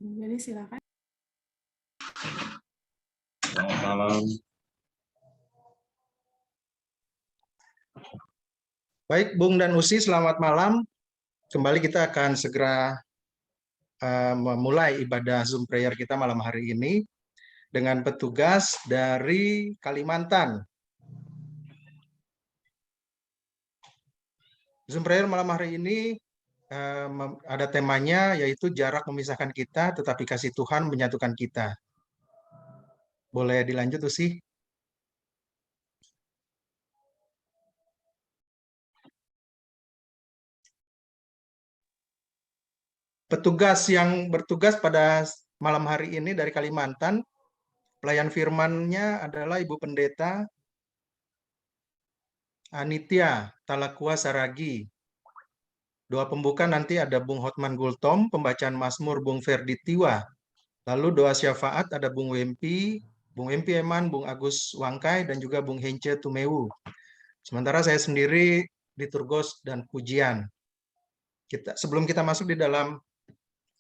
Jadi silakan. Selamat malam. Baik, Bung dan Usi, selamat malam. Kembali kita akan segera memulai ibadah Zoom prayer kita malam hari ini dengan petugas dari Kalimantan. Zoom prayer malam hari ini ada temanya yaitu jarak memisahkan kita, tetapi kasih Tuhan menyatukan kita. Boleh dilanjut, Usi? Petugas yang bertugas pada malam hari ini dari Kalimantan, pelayan firman-nya adalah Ibu Pendeta Anitya Talakua Saragi. Doa pembuka nanti ada Bung Hotman Gultom, pembacaan Mazmur Bung Ferdi Tiwa. Lalu doa syafaat ada Bung Wempi Eman, Bung Agus Wangkai, dan juga Bung Hence Tumewu. Sementara saya sendiri liturgos dan pujian. Sebelum kita masuk di dalam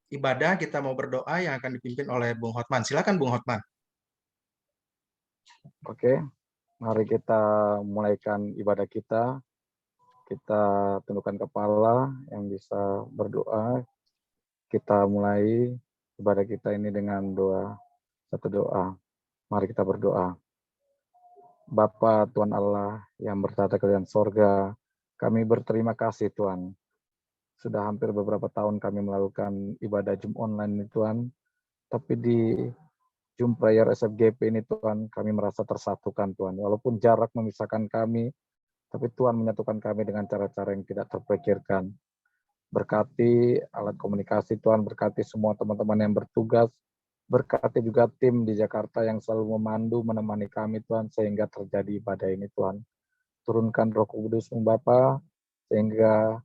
ibadah, kita mau berdoa yang akan dipimpin oleh Bung Hotman. Silakan Bung Hotman. Oke, mari kita mulaikan ibadah kita. Kita tundukkan kepala yang bisa berdoa. Kita mulai ibadah kita ini dengan satu doa. Mari kita berdoa. Bapa Tuhan Allah yang bertata di sorga, kami berterima kasih Tuhan. Sudah hampir beberapa tahun kami melakukan ibadah Zoom online ini Tuhan. Tapi di Zoom Prayer SFGP ini Tuhan, kami merasa tersatukan Tuhan. Walaupun jarak memisahkan kami, tapi Tuhan menyatukan kami dengan cara-cara yang tidak terpikirkan. Berkati alat komunikasi Tuhan, berkati semua teman-teman yang bertugas, berkati juga tim di Jakarta yang selalu memandu, menemani kami Tuhan, sehingga terjadi ibadah ini Tuhan. Turunkan Roh Kudus Bapa, sehingga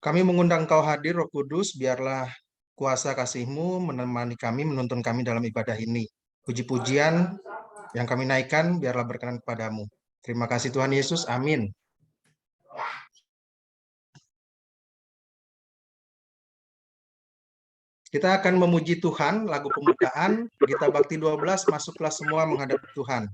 Kami mengundang Engkau hadir, Roh Kudus, biarlah kuasa kasih-Mu menemani kami, menuntun kami dalam ibadah ini. Puji-pujian yang kami naikkan, biarlah berkenan kepadamu. Terima kasih Tuhan Yesus, amin. Kita akan memuji Tuhan, lagu pembukaan, Gita Bakti 12, masuklah semua menghadap Tuhan.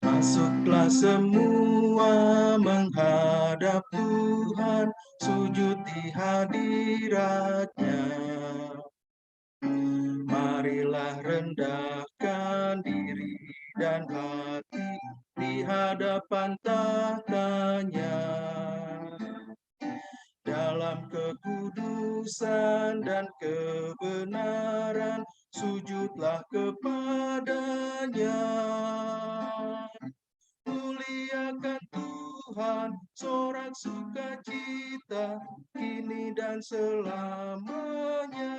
Masuklah semua menghadap Tuhan, sujud di hadirat-Nya. Marilah rendahkan diri dan hati di hadapan tahtanya. Dalam kekudusan dan kebenaran, sujudlah kepadanya. Muliakan Tuhan, sorak sukacita, kini dan selamanya.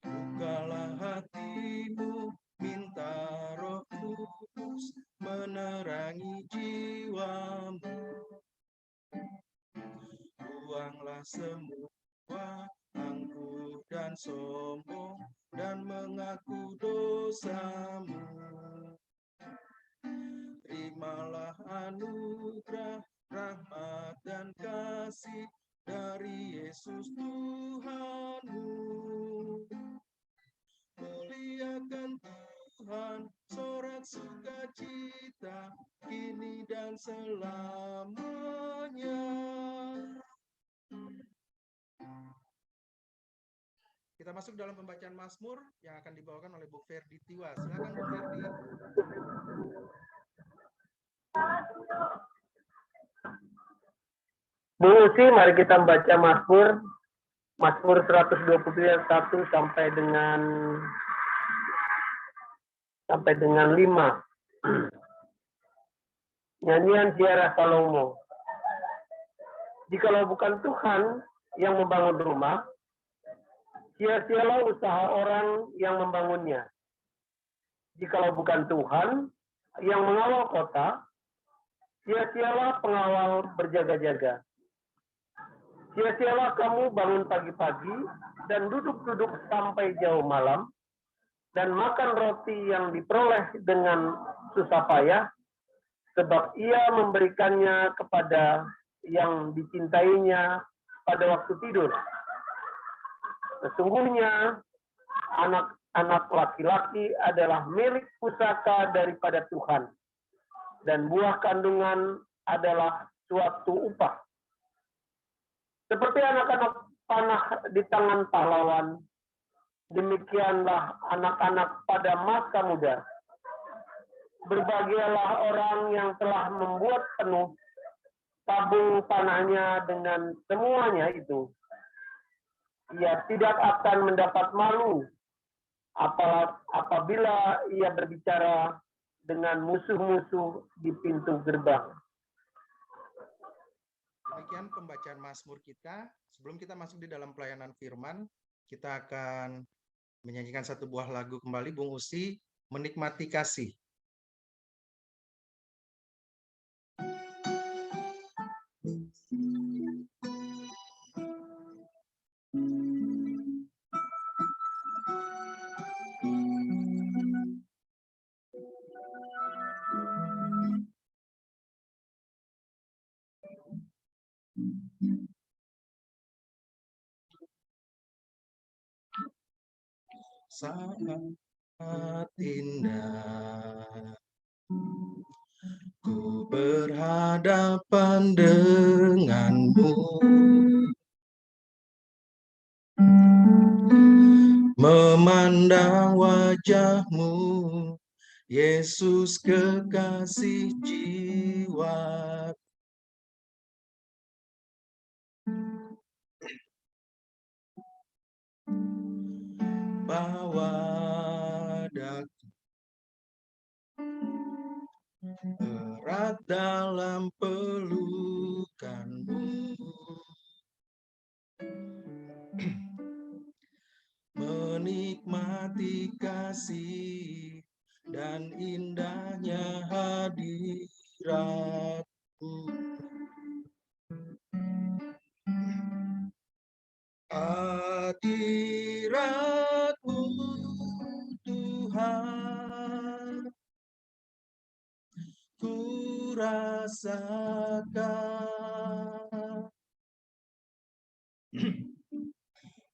Bukalah hatimu, minta Roh Kudus menerangi jiwamu. Buanglah semua angkuh dan sombong, dan mengaku dosamu. Terimalah anugerah, rahmat dan kasih dari Yesus Tuhanmu. Muliakan Tuhan, sorak sukacita, kini dan selamanya. Kita masuk dalam pembacaan Mazmur yang akan dibawakan oleh Bung Ferdi Tiwa. Silakan Bung Ferdi. Bung Usi, mari kita membaca Mazmur 121 sampai dengan 5. Nyanyian ziarah Salomo. Jikalau bukan Tuhan yang membangun rumah, sia-sialah usaha orang yang membangunnya. Jikalau bukan Tuhan yang mengawal kota, sia-sialah pengawal berjaga-jaga. Sia-sialah kamu bangun pagi-pagi dan duduk-duduk sampai jauh malam, dan makan roti yang diperoleh dengan susah payah, sebab ia memberikannya kepada yang dicintainya pada waktu tidur. Sesungguhnya anak-anak laki-laki adalah milik pusaka daripada Tuhan, dan buah kandungan adalah suatu upah. Seperti anak-anak panah di tangan pahlawan, demikianlah anak-anak pada masa muda. Berbahagialah orang yang telah membuat penuh tabung panahnya dengan semuanya itu. Ia tidak akan mendapat malu apabila ia berbicara dengan musuh-musuh di pintu gerbang. Demikian pembacaan Mazmur kita. Sebelum kita masuk di dalam pelayanan firman, kita akan menyanyikan satu buah lagu kembali, Bung Usi, Menikmati Kasih. Sangat indah ku berhadapan denganmu, memandang wajahmu, Yesus kekasih jiwa. Bawa daku erat dalam pelukanmu, menikmati kasih dan indahnya hadiratmu. Hadiratmu Tuhan, ku rasakan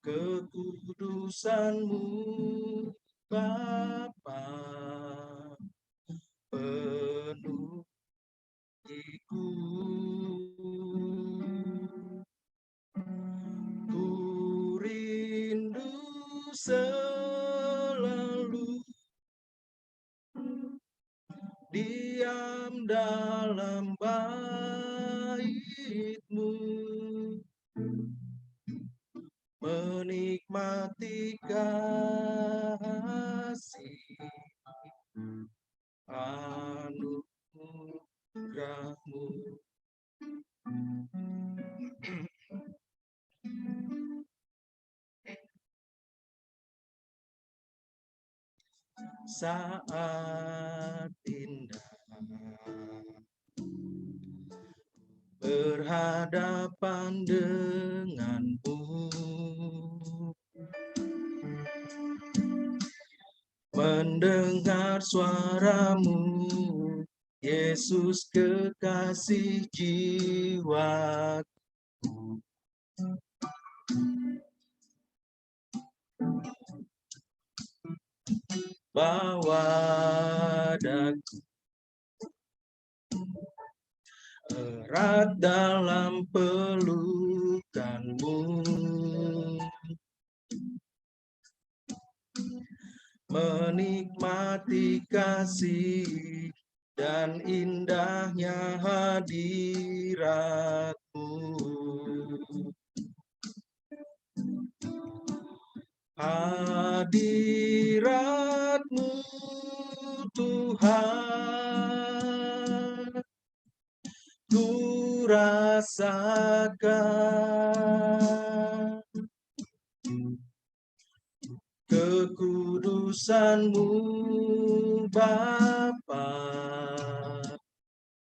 kekudusan-Mu Bapa, penuh hatiku. Ku rindu selalu diam dalam bait-Mu, menikmati kasih anugerah-Mu. Saat indah berhadapan denganmu, mendengar suaramu, Yesus kekasih jiwaku. Bawa daku erat dalam pelukanmu, menikmati kasih dan indahnya hadirat-Mu. Hadirat-Mu Tuhan, ku rasakan kekudusan-Mu Bapa,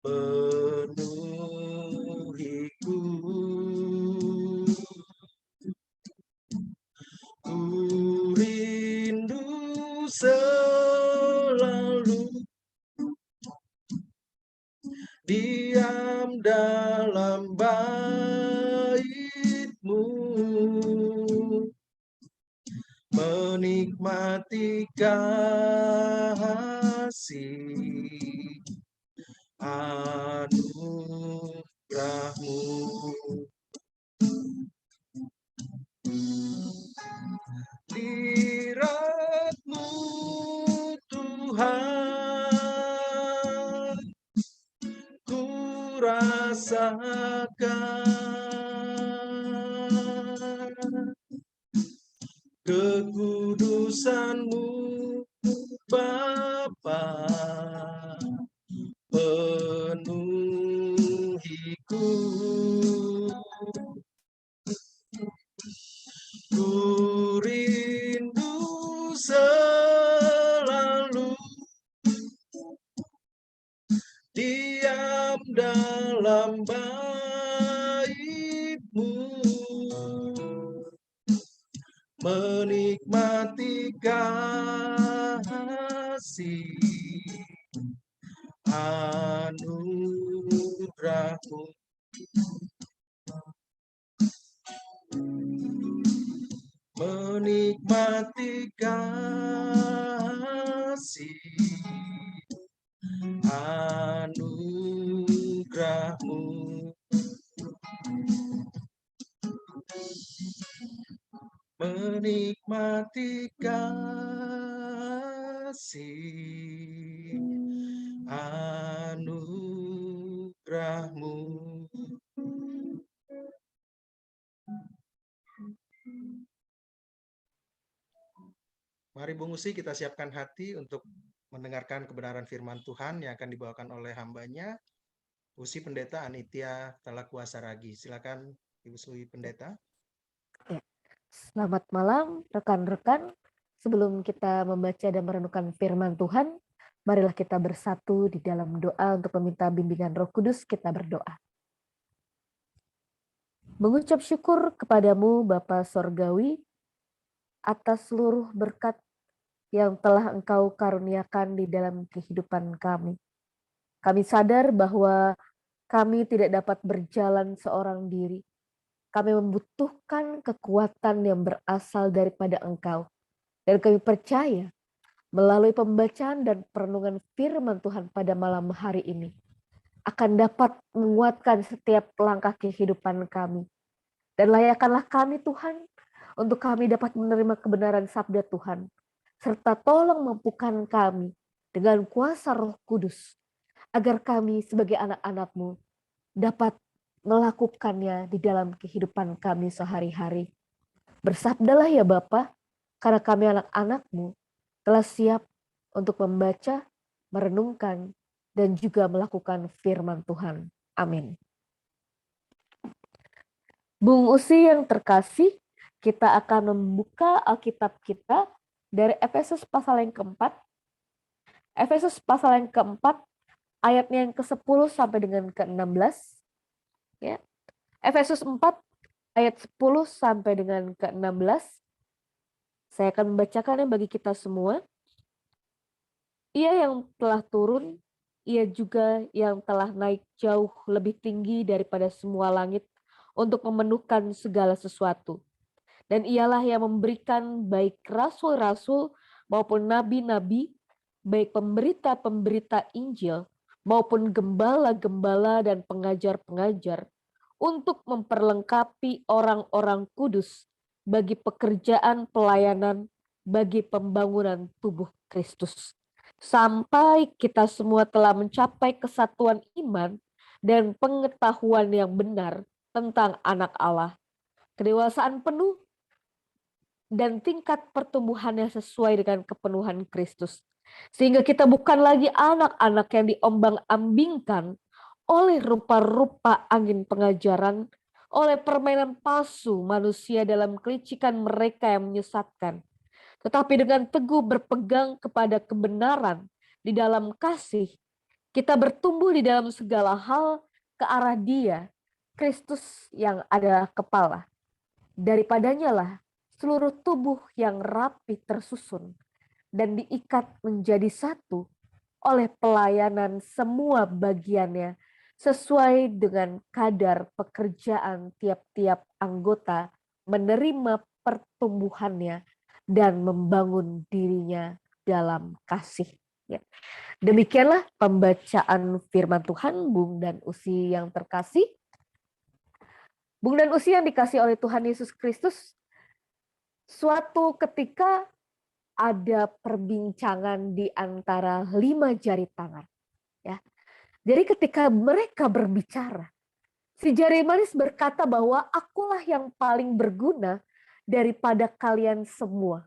penuhiku. Ku rindu selalu diam dalam bait-Mu, menikmati kasih anugerah-Mu. Hadirat-Mu Tuhan, ku rasakan kekudusan-Mu Bapa, penuhiku. Ku rindu selalu diam dalam bait-Mu, menikmati kasih anugerah-Mu. Menikmati kasih anugerah-Mu. Menikmati kasih anugerah-Mu. Mari Bung Usi, kita siapkan hati untuk mendengarkan kebenaran firman Tuhan yang akan dibawakan oleh hambanya, Usi Pendeta Anitia Talakua Saragi. Silakan Ibu Sui Pendeta. Ya. Selamat malam rekan-rekan. Sebelum kita membaca dan merenungkan firman Tuhan, marilah kita bersatu di dalam doa untuk meminta bimbingan Roh Kudus. Kita berdoa. Mengucap syukur kepadamu Bapa Sorgawi atas seluruh berkat yang telah Engkau karuniakan di dalam kehidupan kami. Kami sadar bahwa kami tidak dapat berjalan seorang diri. Kami membutuhkan kekuatan yang berasal daripada Engkau. Dan kami percaya melalui pembacaan dan perenungan firman Tuhan pada malam hari ini akan dapat menguatkan setiap langkah kehidupan kami. Dan layakkanlah kami Tuhan untuk kami dapat menerima kebenaran sabda Tuhan. Serta tolong mampukan kami dengan kuasa Roh Kudus agar kami sebagai anak-anak-Mu dapat melakukannya di dalam kehidupan kami sehari-hari. Bersabdalah ya Bapa, karena kami anak-anak-Mu telah siap untuk membaca, merenungkan, dan juga melakukan firman Tuhan. Amin. Bung Usi yang terkasih, kita akan membuka Alkitab kita dari Efesus pasal yang keempat. Efesus pasal yang keempat, ayatnya yang ke-10 sampai dengan ke-16. Ya. Efesus 4, ayat 10 sampai dengan ke-16. Saya akan membacakannya bagi kita semua. Ia yang telah turun, ia juga yang telah naik jauh lebih tinggi daripada semua langit untuk memenuhkan segala sesuatu. Dan ialah yang memberikan baik rasul-rasul maupun nabi-nabi, baik pemberita-pemberita Injil maupun gembala-gembala dan pengajar-pengajar untuk memperlengkapi orang-orang kudus bagi pekerjaan pelayanan bagi pembangunan tubuh Kristus. Sampai kita semua telah mencapai kesatuan iman dan pengetahuan yang benar tentang anak Allah. Kedewasaan penuh dan tingkat pertumbuhannya sesuai dengan kepenuhan Kristus. Sehingga kita bukan lagi anak-anak yang diombang-ambingkan oleh rupa-rupa angin pengajaran, oleh permainan palsu manusia dalam kelicikan mereka yang menyesatkan. Tetapi dengan teguh berpegang kepada kebenaran di dalam kasih, kita bertumbuh di dalam segala hal ke arah Dia, Kristus yang adalah kepala. Daripadanya lah seluruh tubuh yang rapi tersusun dan diikat menjadi satu oleh pelayanan semua bagiannya sesuai dengan kadar pekerjaan tiap-tiap anggota menerima pertumbuhannya dan membangun dirinya dalam kasih. Ya. Demikianlah pembacaan firman Tuhan, Bung dan Usi yang terkasih. Bung dan Usi yang dikasih oleh Tuhan Yesus Kristus, suatu ketika ada perbincangan di antara 5 jari tangan. Ya. Jadi ketika mereka berbicara, si jari manis berkata bahwa akulah yang paling berguna daripada kalian semua.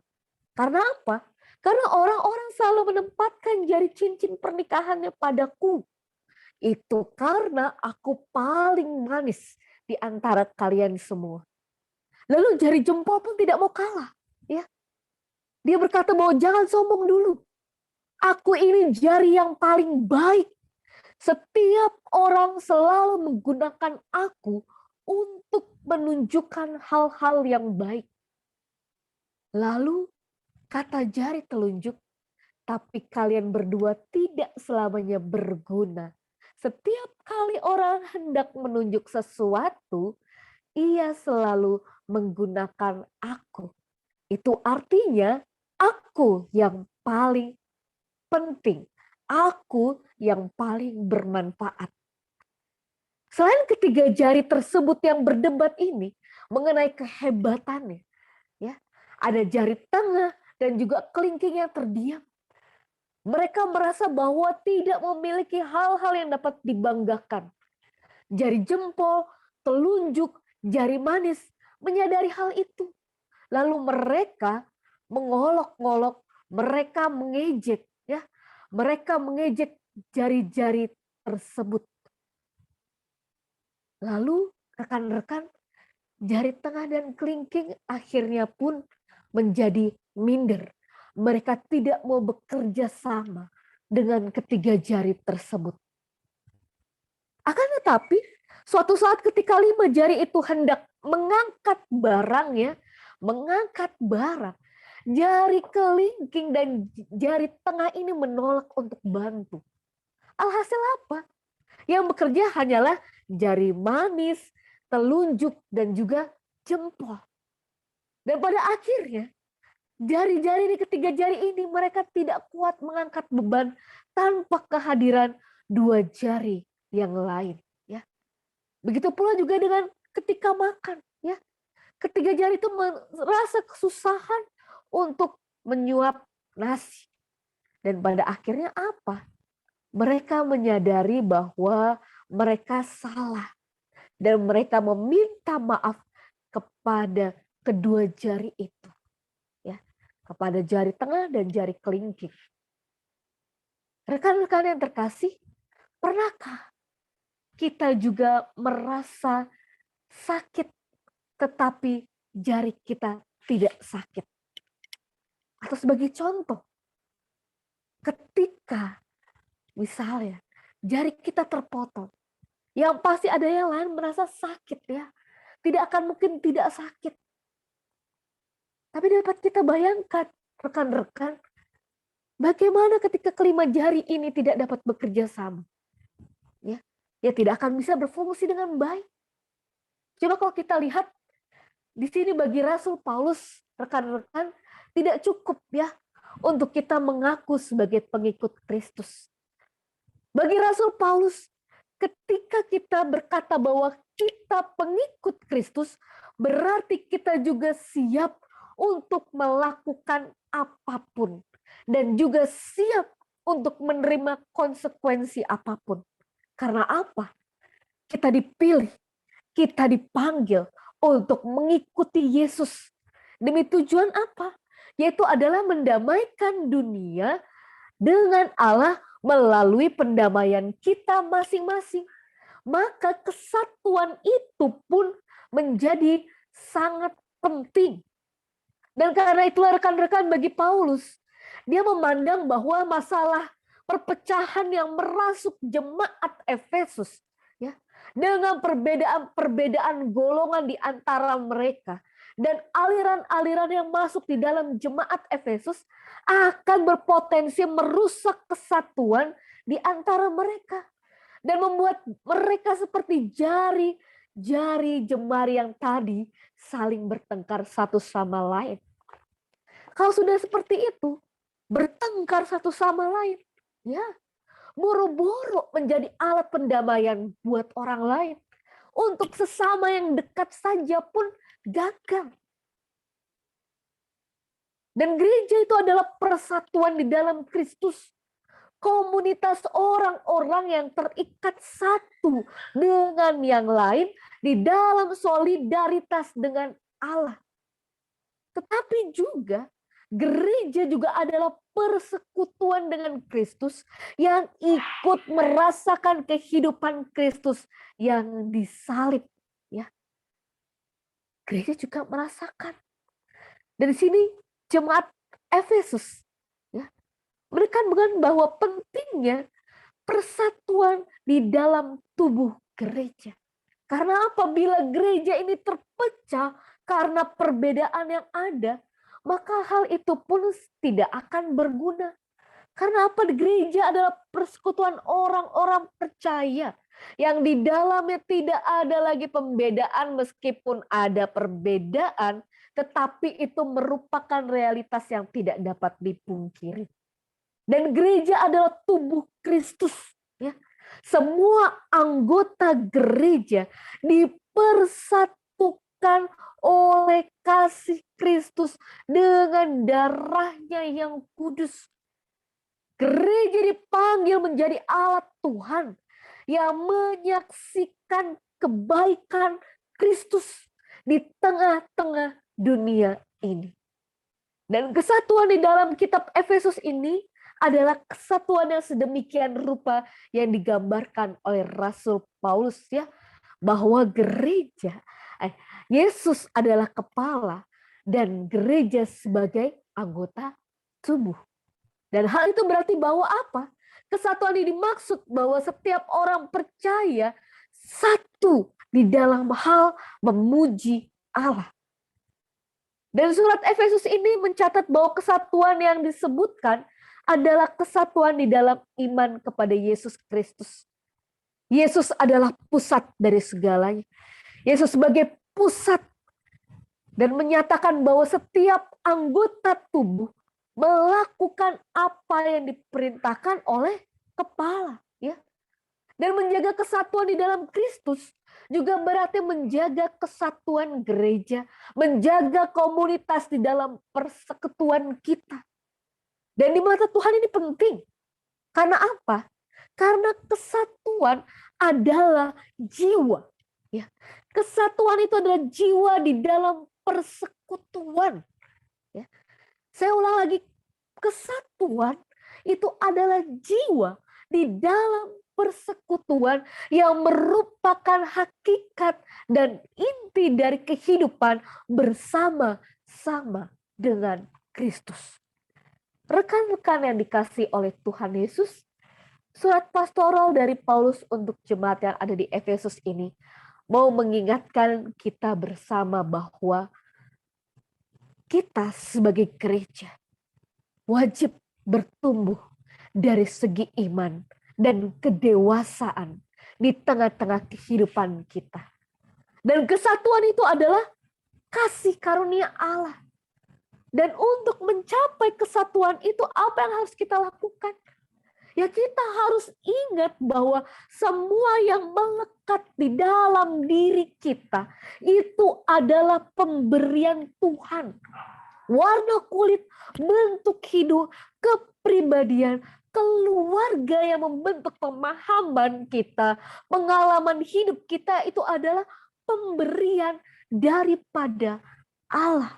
Karena apa? Karena orang-orang selalu menempatkan jari cincin pernikahannya padaku. Itu karena aku paling manis di antara kalian semua. Lalu jari jempol pun tidak mau kalah. Ya. Dia berkata bahwa jangan sombong dulu. Aku ini jari yang paling baik. Setiap orang selalu menggunakan aku untuk menunjukkan hal-hal yang baik. Lalu kata jari telunjuk, tapi kalian berdua tidak selamanya berguna. Setiap kali orang hendak menunjuk sesuatu, ia selalu menggunakan aku. Itu artinya aku yang paling penting. Aku yang paling bermanfaat. Selain ketiga jari tersebut yang berdebat ini mengenai kehebatannya, ya, ada jari tengah dan juga kelingking yang terdiam. Mereka merasa bahwa tidak memiliki hal-hal yang dapat dibanggakan. Jari jempol, telunjuk, jari manis menyadari hal itu. Lalu mereka mengolok-olok, mereka mengejek, ya. Mereka mengejek jari-jari tersebut. Lalu rekan-rekan, jari tengah dan kelingking akhirnya pun menjadi minder. Mereka tidak mau bekerja sama dengan ketiga jari tersebut. Akan tetapi, suatu saat ketika 5 jari itu hendak mengangkat barangnya, mengangkat barang, jari kelingking dan jari tengah ini menolak untuk bantu. Alhasil apa? Yang bekerja hanyalah jari manis, telunjuk, dan juga jempol. Dan pada akhirnya, jari-jari di ketiga jari ini mereka tidak kuat mengangkat beban tanpa kehadiran 2 jari yang lain. Ya. Begitu pula juga dengan ketika makan. Ya. Ketiga jari itu merasa kesusahan untuk menyuap nasi. Dan pada akhirnya apa? Mereka menyadari bahwa mereka salah. Dan mereka meminta maaf kepada kedua jari itu. Ya, kepada jari tengah dan jari kelingking. Rekan-rekan yang terkasih, pernahkah kita juga merasa sakit tetapi jari kita tidak sakit? Atau sebagai contoh, ketika misalnya jari kita terpotong, yang pasti ada yang lain merasa sakit ya. Tidak akan mungkin tidak sakit. Tapi dapat kita bayangkan, rekan-rekan, bagaimana ketika kelima jari ini tidak dapat bekerja sama. Ya tidak akan bisa berfungsi dengan baik. Coba kalau kita lihat di sini bagi Rasul Paulus, rekan-rekan, tidak cukup ya untuk kita mengaku sebagai pengikut Kristus. Bagi Rasul Paulus, ketika kita berkata bahwa kita pengikut Kristus, berarti kita juga siap untuk melakukan apapun dan juga siap untuk menerima konsekuensi apapun. Karena apa? Kita dipilih, kita dipanggil untuk mengikuti Yesus. Demi tujuan apa? Yaitu adalah mendamaikan dunia dengan Allah melalui pendamaian kita masing-masing. Maka kesatuan itu pun menjadi sangat penting. Dan karena itulah rekan-rekan bagi Paulus, dia memandang bahwa masalah perpecahan yang merasuk jemaat Efesus, ya, dengan perbedaan golongan di antara mereka dan aliran-aliran yang masuk di dalam jemaat Efesus akan berpotensi merusak kesatuan di antara mereka dan membuat mereka seperti jari jemari yang tadi saling bertengkar satu sama lain. Kalau sudah seperti itu, bertengkar satu sama lain, ya, boro-boro menjadi alat pendamaian buat orang lain. Untuk sesama yang dekat saja pun gagal. Dan gereja itu adalah persatuan di dalam Kristus. Komunitas orang-orang yang terikat satu dengan yang lain di dalam solidaritas dengan Allah. Tetapi juga gereja juga adalah persekutuan dengan Kristus yang ikut merasakan kehidupan Kristus yang disalib. Ya, gereja juga merasakan. Dari sini jemaat Efesus, ya, mereka mengenal bahwa pentingnya persatuan di dalam tubuh gereja. Karena apabila gereja ini terpecah karena perbedaan yang ada, maka hal itu pun tidak akan berguna. Karena apa? Gereja adalah persekutuan orang-orang percaya yang di dalamnya tidak ada lagi pembedaan, meskipun ada perbedaan, tetapi itu merupakan realitas yang tidak dapat dipungkiri. Dan gereja adalah tubuh Kristus. Ya. Semua anggota gereja dipersatukan oleh kasih Kristus dengan darahnya yang kudus. Gereja dipanggil menjadi alat Tuhan yang menyaksikan kebaikan Kristus di tengah-tengah dunia ini. Dan kesatuan di dalam kitab Efesus ini adalah kesatuan yang sedemikian rupa yang digambarkan oleh Rasul Paulus, ya, bahwa gereja, Yesus adalah kepala dan gereja sebagai anggota tubuh. Dan hal itu berarti bahwa apa? Kesatuan ini dimaksud bahwa setiap orang percaya satu di dalam hal memuji Allah. Dan surat Efesus ini mencatat bahwa kesatuan yang disebutkan adalah kesatuan di dalam iman kepada Yesus Kristus. Yesus adalah pusat dari segalanya. Yesus sebagai pusat dan menyatakan bahwa setiap anggota tubuh melakukan apa yang diperintahkan oleh kepala, ya. Dan menjaga kesatuan di dalam Kristus juga berarti menjaga kesatuan gereja, menjaga komunitas di dalam persekutuan kita. Dan di mata Tuhan ini penting. Karena apa? Karena kesatuan adalah jiwa. Ya. Kesatuan itu adalah jiwa di dalam persekutuan. Ya. Saya ulang lagi, kesatuan itu adalah jiwa di dalam persekutuan yang merupakan hakikat dan inti dari kehidupan bersama-sama dengan Kristus. Rekan-rekan yang dikasihi oleh Tuhan Yesus, surat pastoral dari Paulus untuk jemaat yang ada di Efesus ini mau mengingatkan kita bersama bahwa kita sebagai gereja wajib bertumbuh dari segi iman dan kedewasaan di tengah-tengah kehidupan kita. Dan kesatuan itu adalah kasih karunia Allah. Dan untuk mencapai kesatuan itu apa yang harus kita lakukan? Ya, kita harus ingat bahwa semua yang melekat di dalam diri kita itu adalah pemberian Tuhan. warna kulit, bentuk hidung, kepribadian, keluarga yang membentuk pemahaman kita, pengalaman hidup kita itu adalah pemberian daripada Allah.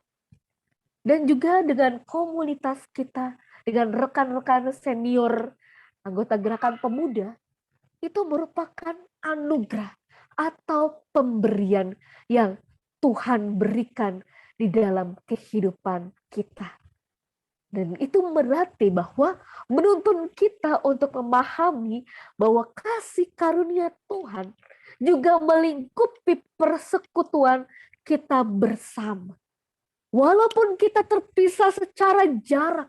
Dan juga dengan komunitas kita, dengan rekan-rekan senior, anggota gerakan pemuda, itu merupakan anugerah atau pemberian yang Tuhan berikan di dalam kehidupan kita. Dan itu berarti bahwa menuntun kita untuk memahami bahwa kasih karunia Tuhan juga melingkupi persekutuan kita bersama. Walaupun kita terpisah secara jarak,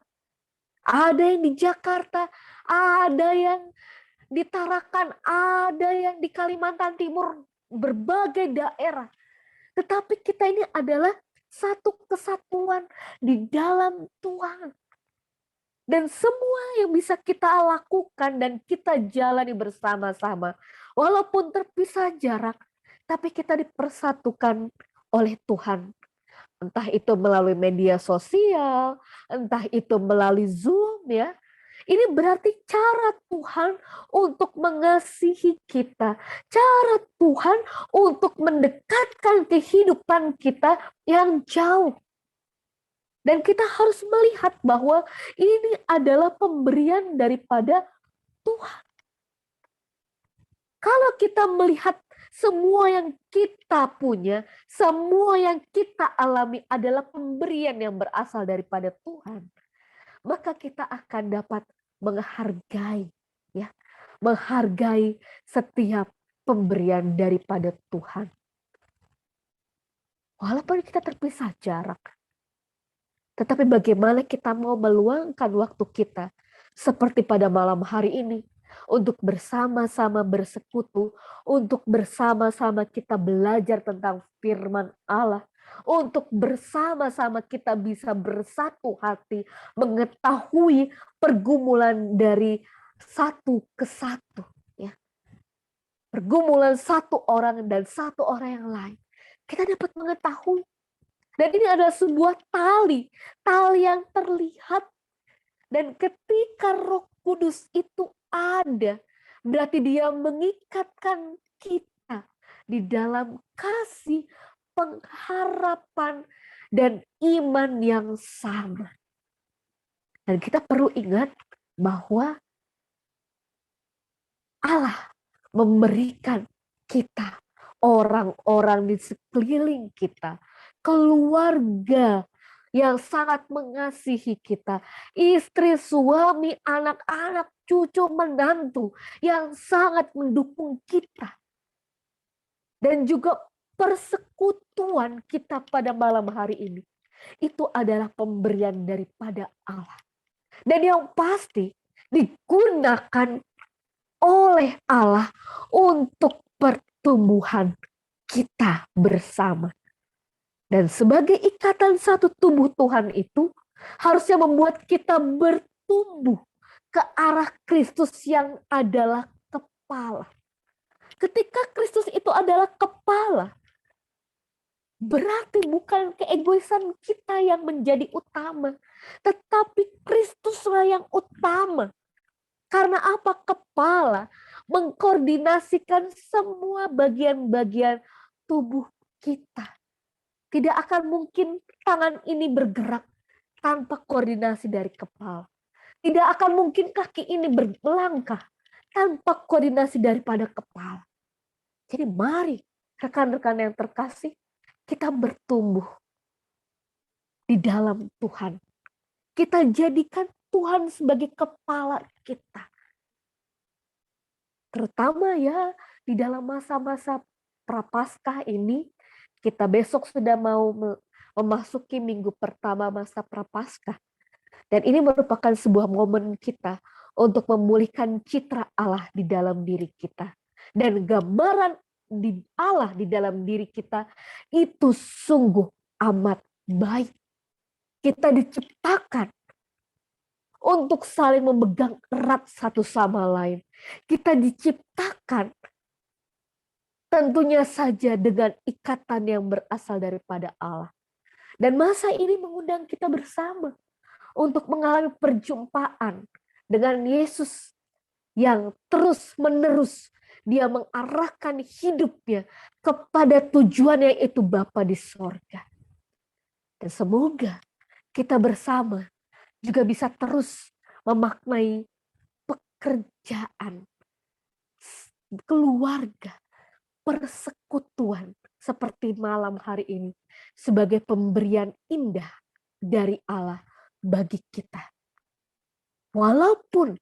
ada yang di Jakarta, ada yang di Tarakan, ada yang di Kalimantan Timur, berbagai daerah. Tetapi kita ini adalah satu kesatuan di dalam Tuhan. Dan semua yang bisa kita lakukan dan kita jalani bersama-sama, walaupun terpisah jarak, tapi kita dipersatukan oleh Tuhan. Entah itu melalui media sosial, entah itu melalui Zoom ya. Ini berarti cara Tuhan untuk mengasihi kita. Cara Tuhan untuk mendekatkan kehidupan kita yang jauh. Dan kita harus melihat bahwa ini adalah pemberian daripada Tuhan. Kalau kita melihat semua yang kita punya, semua yang kita alami adalah pemberian yang berasal daripada Tuhan, maka kita akan dapat menghargai, ya, menghargai setiap pemberian daripada Tuhan. Walaupun kita terpisah jarak, tetapi bagaimana kita mau meluangkan waktu kita seperti pada malam hari ini, untuk bersama-sama bersekutu, untuk bersama-sama kita belajar tentang firman Allah, untuk bersama-sama kita bisa bersatu hati, mengetahui pergumulan dari satu ke satu. Ya. Pergumulan satu orang dan satu orang yang lain. Kita dapat mengetahui. Dan ini adalah sebuah tali yang terlihat. Dan ketika Roh Kudus itu ada, berarti dia mengikatkan kita di dalam kasih, pengharapan, dan iman yang sama. Dan kita perlu ingat bahwa Allah memberikan kita, orang-orang di sekeliling kita, keluarga yang sangat mengasihi kita, istri, suami, anak-anak, cucu, menantu yang sangat mendukung kita. Dan juga persekutuan kita pada malam hari ini, itu adalah pemberian daripada Allah. Dan yang pasti digunakan oleh Allah untuk pertumbuhan kita bersama. Dan sebagai ikatan satu tubuh Tuhan itu harusnya membuat kita bertumbuh ke arah Kristus yang adalah kepala. Ketika Kristus itu adalah kepala, berarti bukan keegoisan kita yang menjadi utama, tetapi Kristuslah yang utama. Karena apa? Kepala mengkoordinasikan semua bagian-bagian tubuh kita. Tidak akan mungkin tangan ini bergerak tanpa koordinasi dari kepala. Tidak akan mungkin kaki ini berlangkah tanpa koordinasi daripada kepala. Jadi mari rekan-rekan yang terkasih, kita bertumbuh di dalam Tuhan. Kita jadikan Tuhan sebagai kepala kita. Terutama ya di dalam masa-masa Prapaskah ini, kita besok sudah mau memasuki minggu pertama masa Prapaskah. Dan ini merupakan sebuah momen kita untuk memulihkan citra Allah di dalam diri kita. Dan gambaran di Allah di dalam diri kita itu sungguh amat baik. Kita diciptakan untuk saling memegang erat satu sama lain. Kita diciptakan tentunya saja dengan ikatan yang berasal daripada Allah. Dan masa ini mengundang kita bersama untuk mengalami perjumpaan dengan Yesus yang terus-menerus dia mengarahkan hidupnya kepada tujuan yaitu Bapa di sorga. Dan semoga kita bersama juga bisa terus memaknai pekerjaan, keluarga, persekutuan seperti malam hari ini sebagai pemberian indah dari Allah bagi kita. Walaupun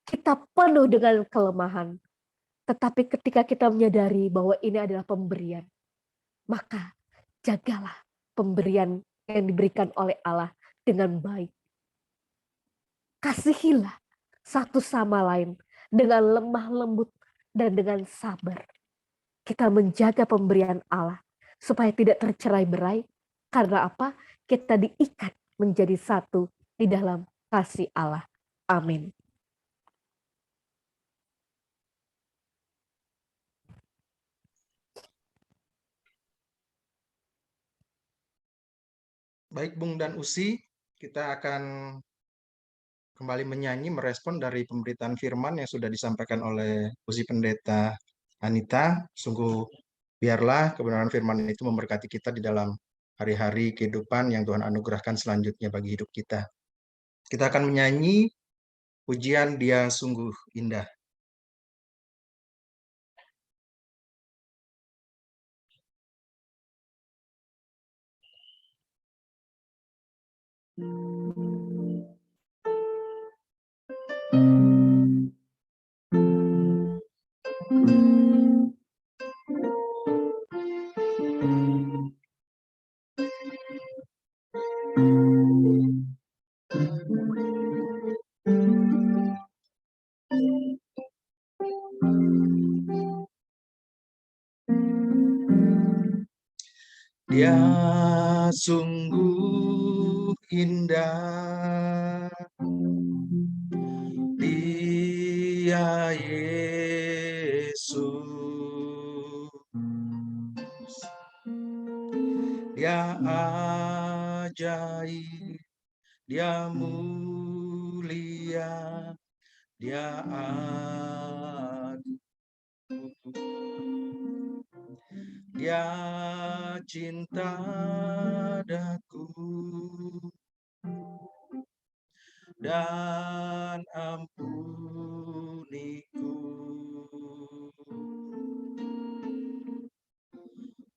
kita penuh dengan kelemahan, tetapi ketika kita menyadari bahwa ini adalah pemberian, maka jagalah pemberian yang diberikan oleh Allah dengan baik. Kasihilah satu sama lain dengan lemah lembut dan dengan sabar. Kita menjaga pemberian Allah supaya tidak tercerai-berai. Karena apa? Kita diikat menjadi satu di dalam kasih Allah. Amin. Baik Bung dan Usi, kita akan kembali menyanyi merespon dari pemberitaan firman yang sudah disampaikan oleh Usi Pendeta Anita. Sungguh biarlah kebenaran firman itu memberkati kita di dalam hari-hari kehidupan yang Tuhan anugerahkan selanjutnya bagi hidup kita. Kita akan menyanyi pujian Dia Sungguh Indah. Dia sungguh indah, Dia Yesus, Dia ajaib, Dia mulia, Dia agung, Dia cinta daku dan ampuniku,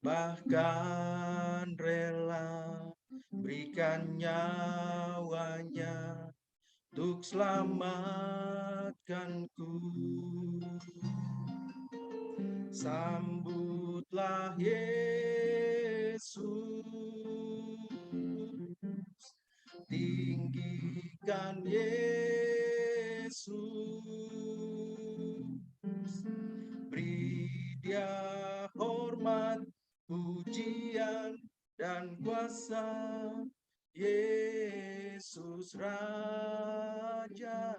bahkan rela berikan nyawanya untuk selamatkanku. Sambutlah Yesus, tinggikan Yesus, beri Dia hormat, pujian, dan kuasa. Yesus Raja,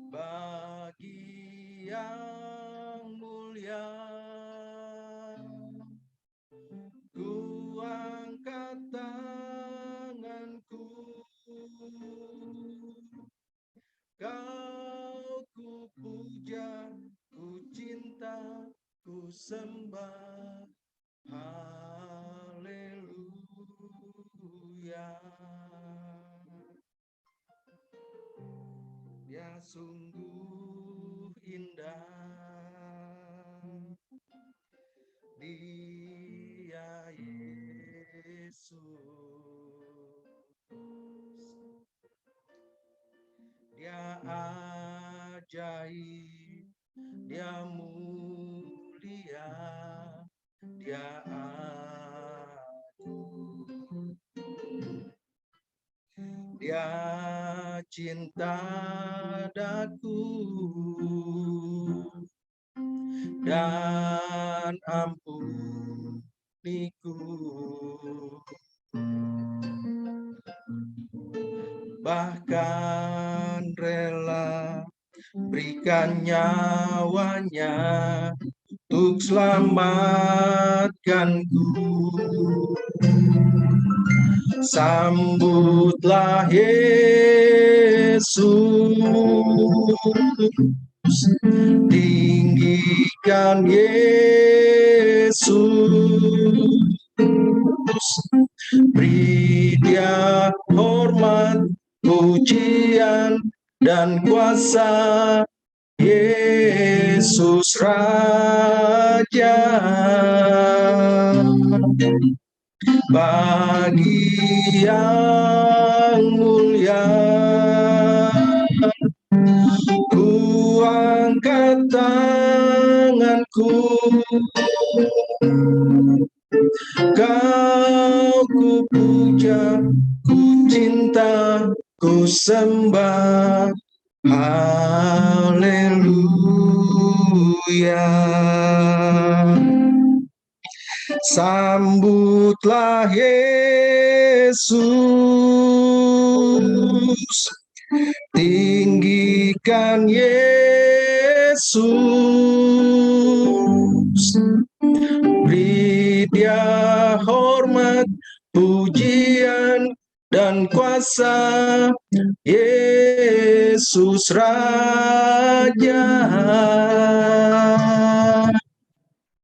bagi yang mulia ku angkat tanganku, Kau ku puja, ku cinta, ku sembah. Haleluya. Dia sungguh indah, Dia Yesus, Dia ajaib, Dia mulia, Dia agung, Dia cinta daku dan ampuniku, bahkan rela berikan nyawanya untuk selamatkanku. Sambutlah Yesus, tinggikan Yesus, beri Dia hormat, pujian, dan kuasa. Yesus Raja, bagi yang mulia, ku angkat tanganku, Kau ku puja, ku cinta, ku sembah. Haleluya. Sambutlah Yesus, tinggikan Yesus, beri Dia hormat, pujian, dan kuasa. Yesus Raja,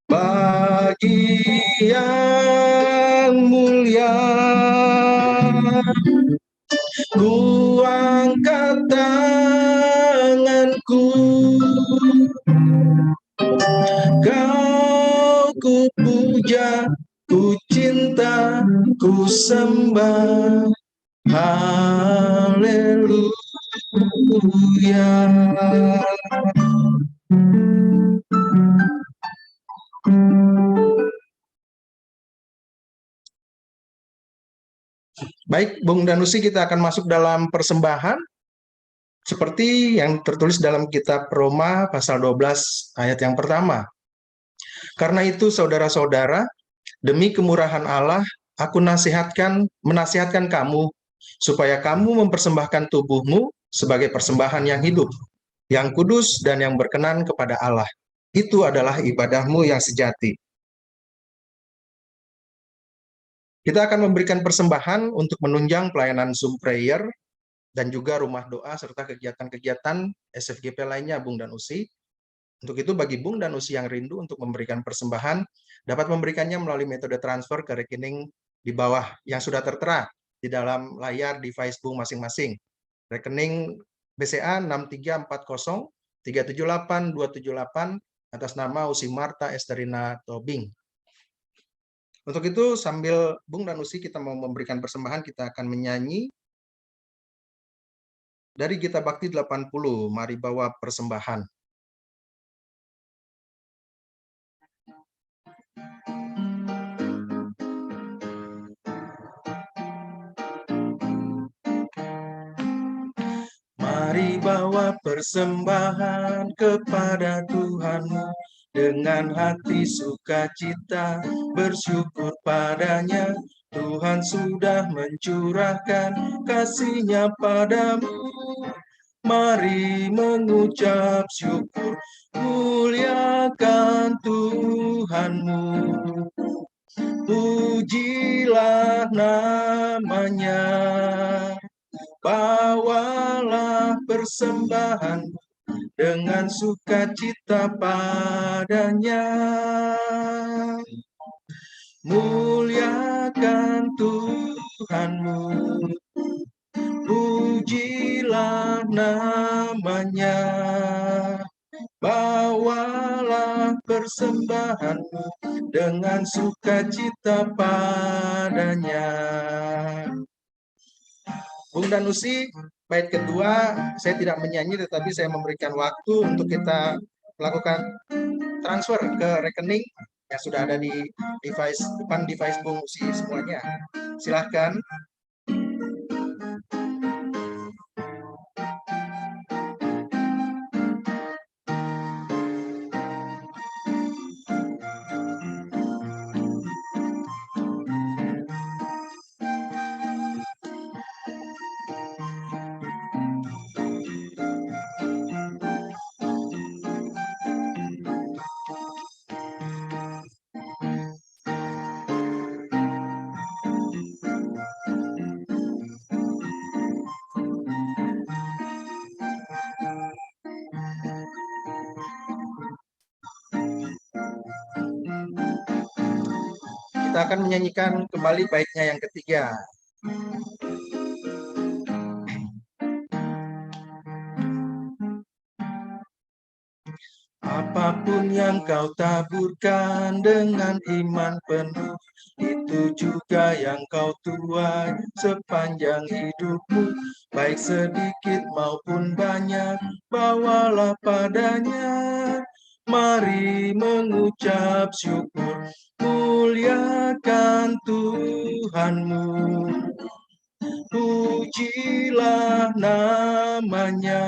bagi yang mulia, ku angkat tanganku, Kau ku puja, ku cinta, ku sembah. Haleluya. Baik, Bung Danusi, kita akan masuk dalam persembahan seperti yang tertulis dalam kitab Roma pasal 12 ayat yang pertama. Karena itu, saudara-saudara, demi kemurahan Allah, aku menasihatkan kamu supaya kamu mempersembahkan tubuhmu sebagai persembahan yang hidup, yang kudus dan yang berkenan kepada Allah. Itu adalah ibadahmu yang sejati. Kita akan memberikan persembahan untuk menunjang pelayanan Zoom Prayer dan juga rumah doa serta kegiatan-kegiatan SFGP lainnya, Bung Danusi. Untuk itu, bagi Bung Danusi yang rindu untuk memberikan persembahan, dapat memberikannya melalui metode transfer ke rekening di bawah yang sudah tertera di dalam layar device Bung masing-masing. Rekening BCA 6340378278 atas nama Usi Marta Esterina Tobing. Untuk itu, sambil Bung Danusi kita mau memberikan persembahan, kita akan menyanyi dari Gita Bakti 80, Mari Bawa Persembahan. Mari bawa persembahan kepada Tuhanmu dengan hati sukacita, bersyukur padanya. Tuhan sudah mencurahkan kasih-Nya padamu. Mari mengucap syukur, muliakan Tuhanmu. Pujilah namanya, bawalah persembahan dengan sukacita padanya. Muliakan Tuhanmu, pujilah namanya, bawalah persembahanmu dengan sukacita padanya. Bung Danusi, bait kedua saya tidak menyanyi, tetapi saya memberikan waktu untuk kita melakukan transfer ke rekening yang sudah ada di depan device Bung Usi semuanya. Silahkan. kita akan menyanyikan kembali baitnya yang ketiga. Apapun yang kau taburkan dengan iman penuh, itu juga yang kau tuai sepanjang hidupmu. Baik sedikit maupun banyak, bawalah padanya. Mari mengucap syukur, muliakan Tuhanmu. Pujilah namanya.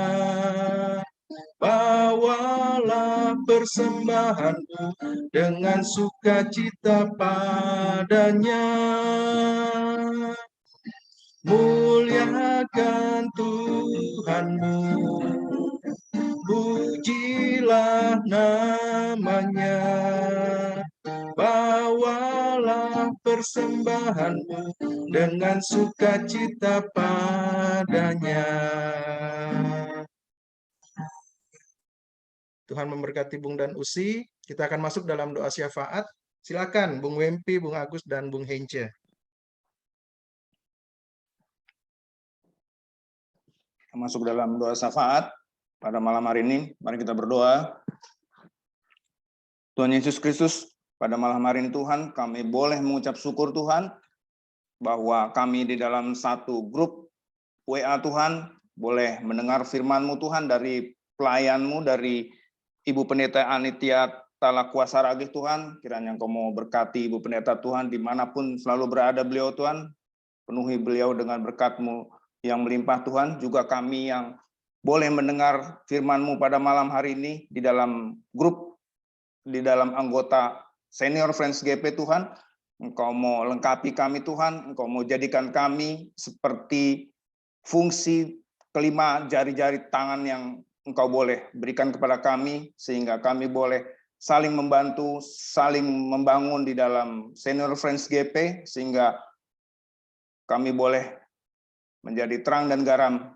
Bawalah persembahanmu dengan sukacita padanya. Muliakan Tuhanmu, pujilah namanya. Bawalah persembahanmu dengan sukacita padanya. Tuhan memberkati Bung dan Usi. Kita akan masuk dalam doa syafaat. Silakan Bung Wempi, Bung Agus, dan Bung Hence. Masuk dalam doa syafaat pada malam hari ini. Mari kita berdoa. Tuhan Yesus Kristus, pada malam hari ini Tuhan, kami boleh mengucap syukur Tuhan, bahwa kami di dalam satu grup WA Tuhan, boleh mendengar firman-Mu Tuhan dari pelayan-Mu, dari Ibu Pendeta Anitia Talakua Saragih Tuhan. Kiranya Engkau mau berkati Ibu Pendeta Tuhan, dimanapun selalu berada beliau Tuhan, penuhi beliau dengan berkat-Mu yang melimpah Tuhan. Juga kami yang boleh mendengar firman-Mu pada malam hari ini di dalam grup, di dalam anggota Senior Friends GP Tuhan, Engkau mau lengkapi kami Tuhan, Engkau mau jadikan kami seperti fungsi kelima jari-jari tangan yang Engkau boleh berikan kepada kami, sehingga kami boleh saling membantu, saling membangun di dalam Senior Friends GP, sehingga kami boleh menjadi terang dan garam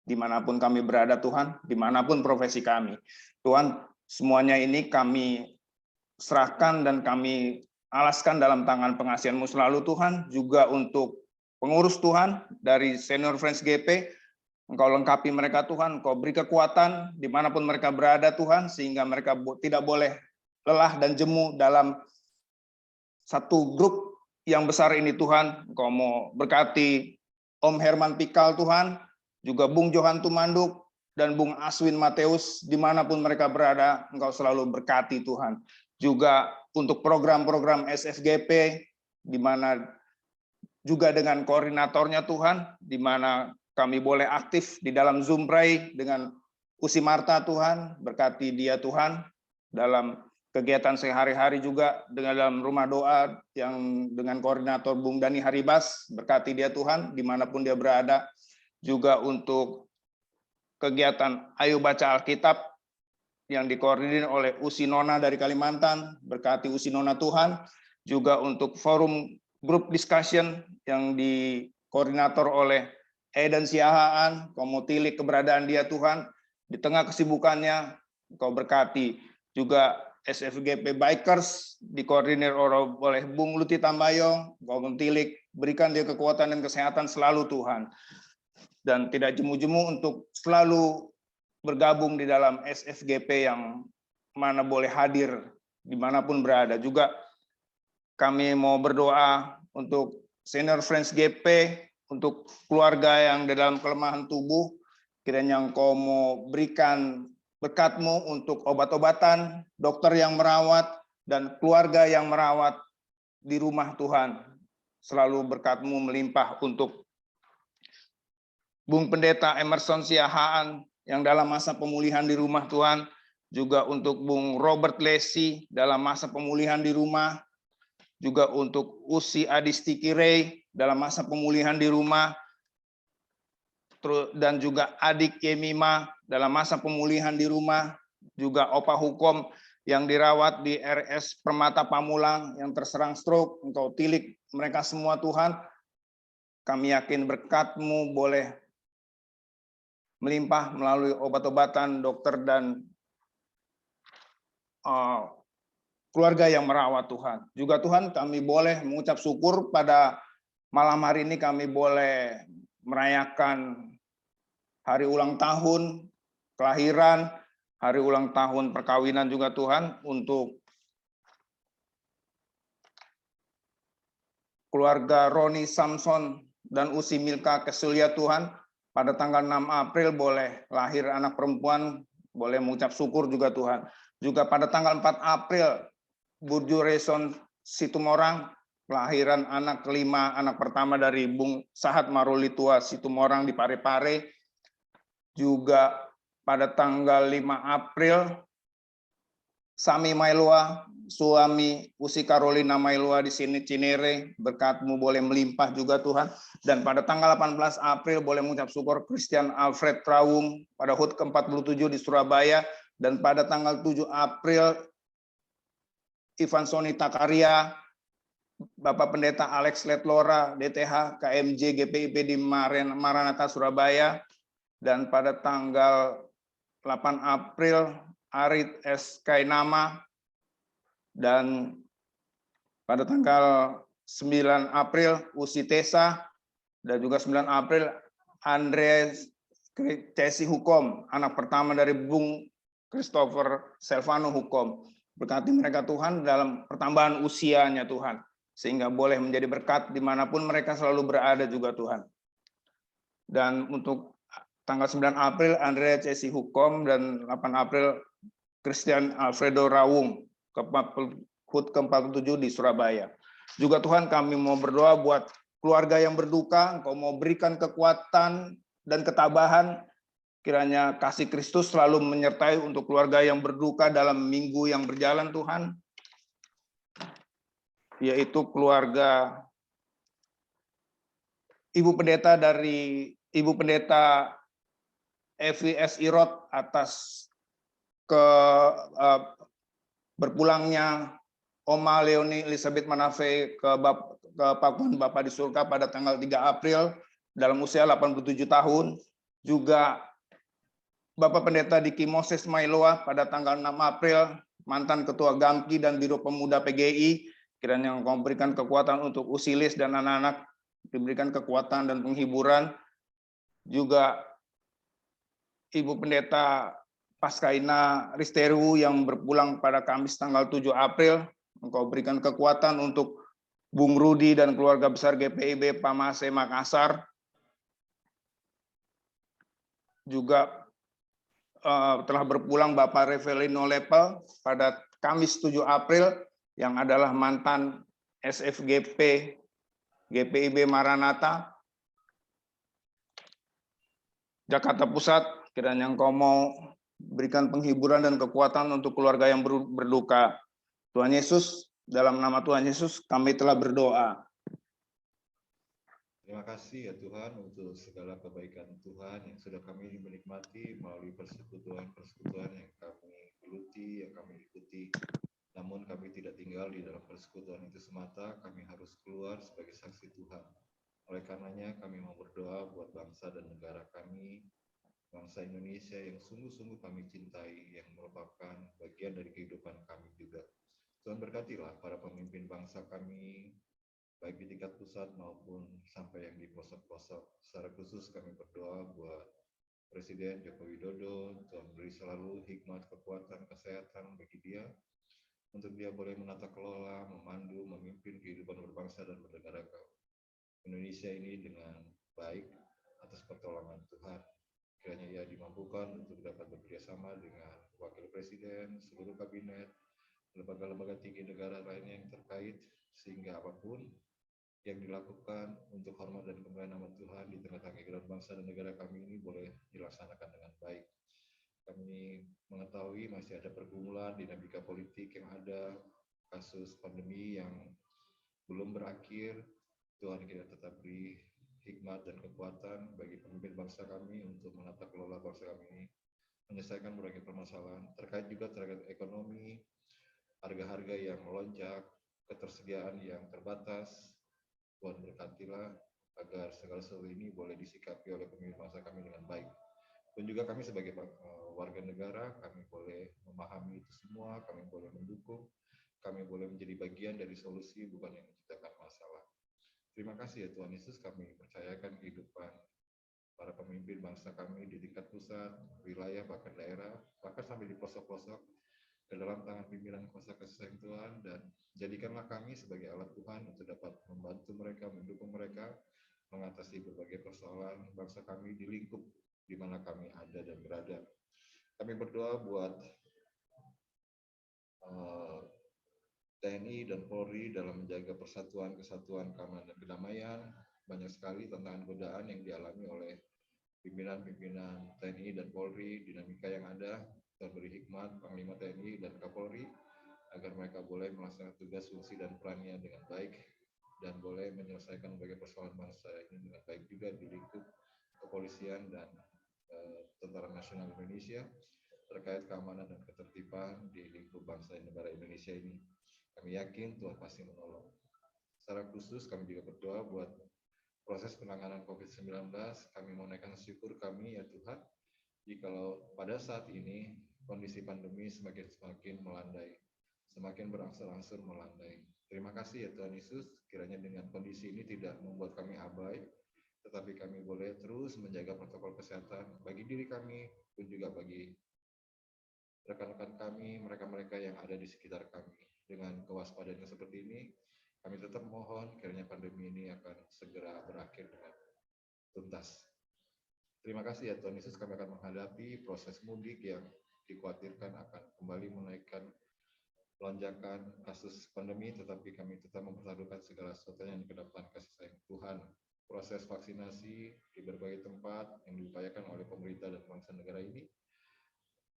dimanapun kami berada Tuhan, dimanapun profesi kami. Tuhan, semuanya ini kami serahkan dan kami alaskan dalam tangan pengasihan-Mu selalu Tuhan, juga untuk pengurus Tuhan dari Senior Friends GP, Engkau lengkapi mereka Tuhan, Engkau beri kekuatan dimanapun mereka berada Tuhan, sehingga mereka tidak boleh lelah dan jemu dalam satu grup yang besar ini Tuhan. Engkau mau berkati Om Herman Pikal Tuhan, juga Bung Johan Tumanduk, dan Bung Aswin Mateus, dimanapun mereka berada, Engkau selalu berkati Tuhan. Juga untuk program-program SFGP, di mana juga dengan koordinatornya Tuhan, di mana kami boleh aktif di dalam Zoom Pray dengan Usi Marta Tuhan, berkati dia Tuhan, dalam kegiatan sehari-hari juga dengan dalam rumah doa yang dengan koordinator Bung Dani Haribas, berkati dia Tuhan, dimanapun dia berada. Juga untuk kegiatan Ayo Baca Alkitab yang dikoordinir oleh Usi Nona dari Kalimantan, berkati Usi Nona Tuhan. Juga untuk forum group discussion yang dikoordinator oleh Eden Siahaan, Kau mau tilik keberadaan dia Tuhan, di tengah kesibukannya, Kau berkati. Juga SFGP Bikers, dikoordinir oleh Bung Luti Tambayong, Kau mentilik, berikan dia kekuatan dan kesehatan selalu Tuhan. Dan tidak jemu-jemu untuk selalu bergabung di dalam SFGP yang mana boleh hadir dimanapun berada. Juga kami mau berdoa untuk Senior Friends GP, untuk keluarga yang di dalam kelemahan tubuh, kiranya Engkau mau berikan berkat-Mu untuk obat-obatan, dokter yang merawat, dan keluarga yang merawat di rumah Tuhan. Selalu berkat-Mu melimpah untuk Bung Pendeta Emerson Siahaan yang dalam masa pemulihan di rumah Tuhan, juga untuk Bung Robert Lesi dalam masa pemulihan di rumah, juga untuk Usi Adisti Kirei dalam masa pemulihan di rumah, dan juga adik Yemima dalam masa pemulihan di rumah, juga Opa Hukom yang dirawat di RS Permata Pamulang yang terserang stroke. Engkau tilik mereka semua Tuhan. Kami yakin berkat-Mu boleh melimpah melalui obat-obatan, dokter, dan keluarga yang merawat Tuhan. Juga Tuhan, kami boleh mengucap syukur pada malam hari ini, kami boleh merayakan hari ulang tahun kelahiran, hari ulang tahun perkawinan juga Tuhan, untuk keluarga Roni Samson dan Usi Milka Kesulia Tuhan. Pada tanggal 6 April boleh lahir anak perempuan, boleh mengucap syukur juga Tuhan. Juga pada tanggal 4 April, Burju Reson Situmorang, kelahiran anak kelima, anak pertama dari Bung Sahat Marulitua Situmorang di Parepare. Juga pada tanggal 5 April, Sami Mailua, suami Usi Carolina Mailua di sini Cinere, berkat-Mu boleh melimpah juga Tuhan. Dan pada tanggal 18 April boleh mengucap syukur Christian Alfred Trawung pada HUT ke-47 di Surabaya. Dan pada tanggal 7 April, Ivan Soni Takaria, Bapak Pendeta Alex Letlora, DTH, KMJ GPIP di Maranatha, Surabaya. Dan pada tanggal 8 April, Arit S. Kainama. Dan pada tanggal 9 April, Usi Tesa. Dan juga 9 April, Andres Cesi Hukom, anak pertama dari Bung Christopher Selvano Hukom. Berkati mereka Tuhan dalam pertambahan usianya Tuhan, sehingga boleh menjadi berkat dimanapun mereka selalu berada juga Tuhan. Dan untuk tanggal 9 April, Andrea Cesi Hukom, dan 8 April, Christian Alfredo Rawung, HUT ke-47 di Surabaya. Juga Tuhan, kami mau berdoa buat keluarga yang berduka, Engkau mau berikan kekuatan dan ketabahan, kiranya kasih Kristus selalu menyertai untuk keluarga yang berduka dalam minggu yang berjalan Tuhan, yaitu keluarga Ibu Pendeta FVS Irot atas berpulangnya Oma Leoni Elizabeth Manafe ke Pakuan Bapa di surga pada tanggal 3 April dalam usia 87 tahun. Juga Bapak Pendeta Diki Moses Mailoa pada tanggal 6 April, mantan Ketua Gamki dan Biro Pemuda PGI, kiranya Engkau memberikan kekuatan untuk Usilis dan anak-anak, diberikan kekuatan dan penghiburan. Juga Ibu Pendeta Paskaina Risteru yang berpulang pada Kamis tanggal 7 April, Engkau berikan kekuatan untuk Bung Rudi dan keluarga besar GPIB Pamase Makassar. Juga telah berpulang Bapak Revelino Lepel pada Kamis 7 April, yang adalah mantan SFGP GPIB Maranatha Jakarta Pusat. Kiranya Engkau mau berikan penghiburan dan kekuatan untuk keluarga yang berduka. Tuhan Yesus, dalam nama Tuhan Yesus kami telah berdoa. Terima kasih ya Tuhan untuk segala kebaikan Tuhan yang sudah kami menikmati melalui persekutuan yang kami geluti, yang kami ikuti. Namun kami tidak tinggal di dalam persekutuan itu semata, kami harus keluar sebagai saksi Tuhan. Oleh karenanya kami mau berdoa buat bangsa dan negara kami, bangsa Indonesia yang sungguh-sungguh kami cintai, yang merupakan bagian dari kehidupan kami juga. Tuhan berkatilah para pemimpin bangsa kami, baik di tingkat pusat maupun sampai yang di pelosok-pelosok. Secara khusus kami berdoa buat Presiden Joko Widodo, Tuhan beri selalu hikmat, kekuatan, kesehatan bagi dia, untuk dia boleh menata kelola, memandu, memimpin kehidupan berbangsa dan bernegara Indonesia ini dengan baik atas pertolongan Tuhan. Kiranya ia dimampukan untuk dapat bekerjasama dengan Wakil Presiden, seluruh kabinet, lembaga-lembaga tinggi negara lainnya yang terkait, sehingga apapun yang dilakukan untuk hormat dan kemuliaan nama Tuhan di tengah-tengah kehidupan bangsa dan negara kami ini boleh dilaksanakan dengan baik. Kami mengetahui masih ada pergumulan dinamika politik yang ada, kasus pandemi yang belum berakhir. Tuhan kita tetap beri hikmat dan kekuatan bagi pemimpin bangsa kami untuk menata kelola bangsa kami ini, menyelesaikan berbagai permasalahan terkait ekonomi, harga-harga yang melonjak, ketersediaan yang terbatas. Tuhan berkatilah agar segala sesuatu ini boleh disikapi oleh pemimpin bangsa kami dengan baik. Dan juga kami sebagai warga negara, kami boleh memahami itu semua, kami boleh mendukung, kami boleh menjadi bagian dari solusi, bukan yang menciptakan masalah. Terima kasih ya Tuhan Yesus, kami percayakan kehidupan para pemimpin bangsa kami di tingkat pusat, wilayah, bahkan daerah, bahkan sampai di pelosok-pelosok, ke dalam tangan pimpinan kuasa kasih sayang Tuhan, dan jadikanlah kami sebagai alat Tuhan untuk dapat membantu mereka, mendukung mereka, mengatasi berbagai persoalan bangsa kami di lingkup di mana kami ada dan berada. Kami berdoa buat TNI dan Polri dalam menjaga persatuan, kesatuan, keamanan, dan kedamaian. Banyak sekali tantangan godaan yang dialami oleh pimpinan-pimpinan TNI dan Polri, dinamika yang ada, terberi hikmat Panglima TNI dan Kapolri, agar mereka boleh melaksanakan tugas, fungsi, dan perannya dengan baik, dan boleh menyelesaikan berbagai persoalan bangsa ini dengan baik juga di lingkup kepolisian dan Tentara Nasional Indonesia, terkait keamanan dan ketertiban di lingkup bangsa dan negara Indonesia ini. Kami yakin Tuhan pasti menolong. Secara khusus kami juga berdoa buat proses penanganan COVID-19. Kami menaikkan syukur kami ya Tuhan, jikalau pada saat ini kondisi pandemi semakin melandai, semakin berangsur-angsur melandai. Terima kasih ya Tuhan Yesus, kiranya dengan kondisi ini tidak membuat kami abai, tetapi kami boleh terus menjaga protokol kesehatan bagi diri kami, pun juga bagi rekan-rekan kami, mereka-mereka yang ada di sekitar kami. Dengan kewaspadaan yang seperti ini, kami tetap mohon kiranya pandemi ini akan segera berakhir dengan tuntas. Terima kasih ya Tuhan Yesus, kami akan menghadapi proses mudik yang dikhawatirkan akan kembali menaikkan lonjakan kasus pandemi, tetapi kami tetap mempertaruhkan segala sesuatunya di depan kasih sayang Tuhan. Proses vaksinasi di berbagai tempat yang diupayakan oleh pemerintah dan bangsa negara ini,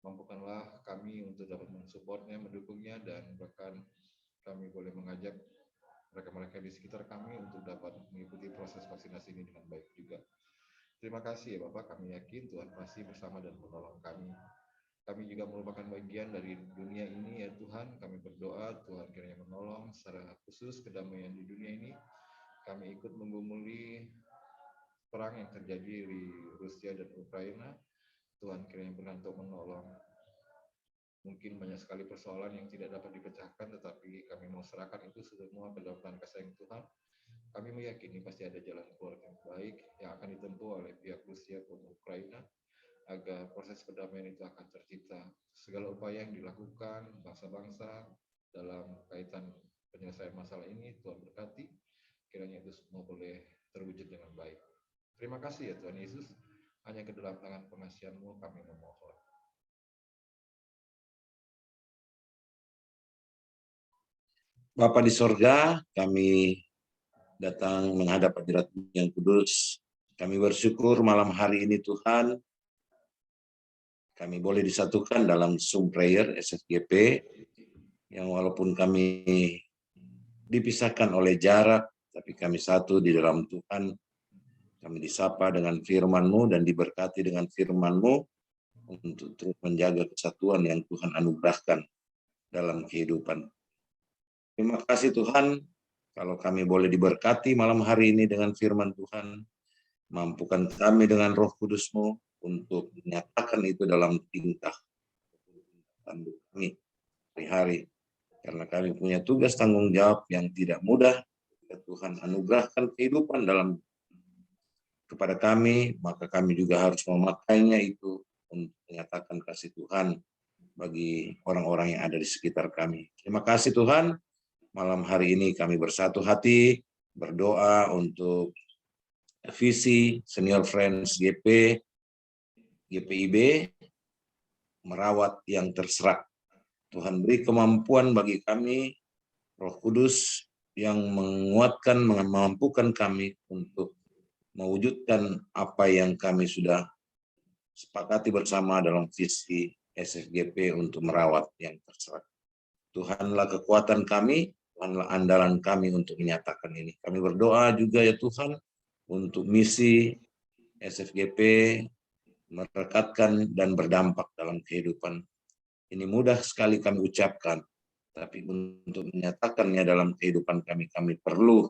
mampukanlah kami untuk dapat mensupportnya, mendukungnya, dan bahkan kami boleh mengajak mereka-mereka di sekitar kami untuk dapat mengikuti proses vaksinasi ini dengan baik juga. Terima kasih ya Bapak, kami yakin Tuhan pasti bersama dan menolong kami. Kami juga merupakan bagian dari dunia ini ya Tuhan, kami berdoa Tuhan kiranya menolong secara khusus kedamaian di dunia ini. Kami ikut menggumuli perang yang terjadi di Rusia dan Ukraina. Tuhan kiranya berkenan untuk menolong. Mungkin banyak sekali persoalan yang tidak dapat dipecahkan, tetapi kami mau serahkan itu semua ke dalam tangan kasih sayang Tuhan. Kami meyakini pasti ada jalan keluar yang baik yang akan ditempuh oleh pihak Rusia maupun Ukraina, agar proses perdamaian itu akan tercipta. Segala upaya yang dilakukan bangsa-bangsa dalam kaitan penyelesaian masalah ini, Tuhan berkati, kiranya itu semua boleh terwujud dengan baik. Terima kasih ya Tuhan Yesus, hanya ke dalam tangan pengasihan-Mu kami memohon. Bapa di sorga, kami datang menghadap hadirat-Mu yang kudus. Kami bersyukur malam hari ini Tuhan, kami boleh disatukan dalam Zoom Prayer SFGP, yang walaupun kami dipisahkan oleh jarak, tapi kami satu di dalam Tuhan. Kami disapa dengan firman-Mu dan diberkati dengan firman-Mu untuk terus menjaga kesatuan yang Tuhan anugerahkan dalam kehidupan. Terima kasih Tuhan, kalau kami boleh diberkati malam hari ini dengan firman Tuhan, mampukan kami dengan Roh Kudus-Mu untuk menyatakan itu dalam tingkah kami hari-hari. Karena kami punya tugas tanggung jawab yang tidak mudah, Tuhan anugerahkan kehidupan dalam kepada kami, maka kami juga harus memakainya itu untuk menyatakan kasih Tuhan bagi orang-orang yang ada di sekitar kami. Terima kasih Tuhan, malam hari ini kami bersatu hati berdoa untuk visi Senior Friends GPIB merawat yang terserak. Tuhan beri kemampuan bagi kami, Roh Kudus yang menguatkan, memampukan kami untuk mewujudkan apa yang kami sudah sepakati bersama dalam visi SFGP untuk merawat yang terserak. Tuhanlah kekuatan kami, Tuhanlah andalan kami untuk menyatakan ini. Kami berdoa juga ya Tuhan untuk misi SFGP merekatkan dan berdampak dalam kehidupan. Ini mudah sekali kami ucapkan, tapi untuk menyatakannya dalam kehidupan kami, kami perlu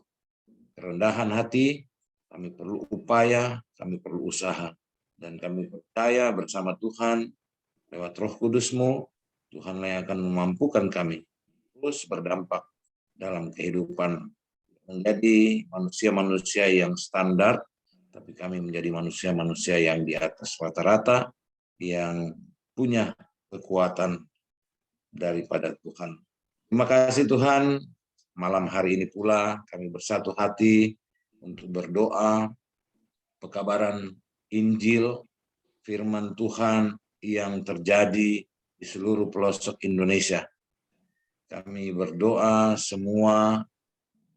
kerendahan hati, kami perlu upaya, kami perlu usaha. Dan kami percaya bersama Tuhan, lewat Roh Kudus-Mu, Tuhanlah yang akan memampukan kami terus berdampak dalam kehidupan, menjadi manusia-manusia yang standar, tapi kami menjadi manusia-manusia yang di atas rata-rata, yang punya kekuatan daripada Tuhan. Terima kasih Tuhan, malam hari ini pula kami bersatu hati untuk berdoa pekabaran Injil, firman Tuhan yang terjadi di seluruh pelosok Indonesia. Kami berdoa semua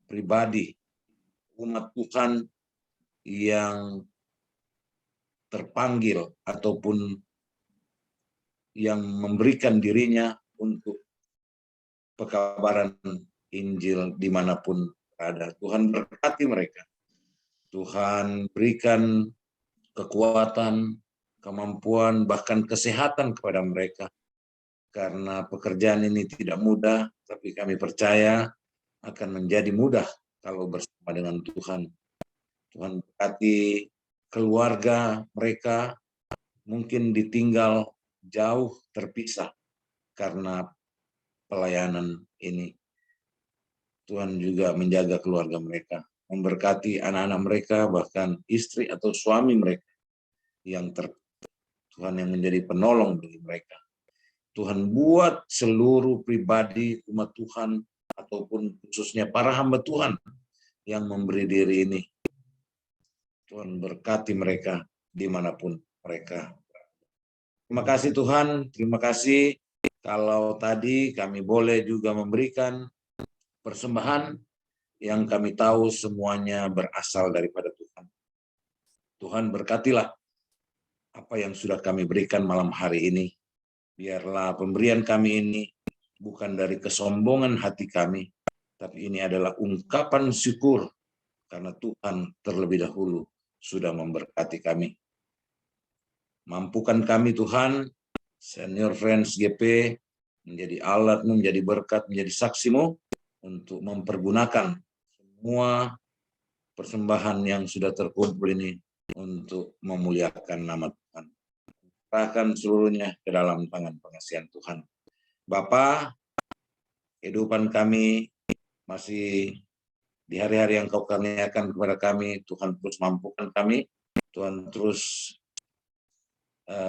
pribadi, umat Tuhan yang terpanggil ataupun yang memberikan dirinya untuk pekabaran Injil dimanapun berada. Tuhan berkati mereka. Tuhan berikan kekuatan, kemampuan, bahkan kesehatan kepada mereka. Karena pekerjaan ini tidak mudah, tapi kami percaya akan menjadi mudah kalau bersama dengan Tuhan. Tuhan berkati keluarga mereka, mungkin ditinggal jauh terpisah karena pelayanan ini. Tuhan juga menjaga keluarga mereka, memberkati anak-anak mereka, bahkan istri atau suami mereka yang Tuhan yang menjadi penolong bagi mereka. Tuhan buat seluruh pribadi umat Tuhan ataupun khususnya para hamba Tuhan yang memberi diri ini. Tuhan berkati mereka dimanapun mereka. Terima kasih Tuhan, terima kasih kalau tadi kami boleh juga memberikan persembahan yang kami tahu semuanya berasal daripada Tuhan. Tuhan berkatilah apa yang sudah kami berikan malam hari ini. Biarlah pemberian kami ini bukan dari kesombongan hati kami, tapi ini adalah ungkapan syukur karena Tuhan terlebih dahulu sudah memberkati kami. Mampukan kami Tuhan, Senior Friends GP, menjadi alat-Mu, menjadi berkat, menjadi saksi-Mu, untuk mempergunakan semua persembahan yang sudah terkumpul ini untuk memuliakan nama Tuhan. Serahkan seluruhnya ke dalam tangan pengasihan Tuhan. Bapa, kehidupan kami masih di hari-hari yang Kau karuniakan kepada kami, Tuhan terus mampukan kami, Tuhan terus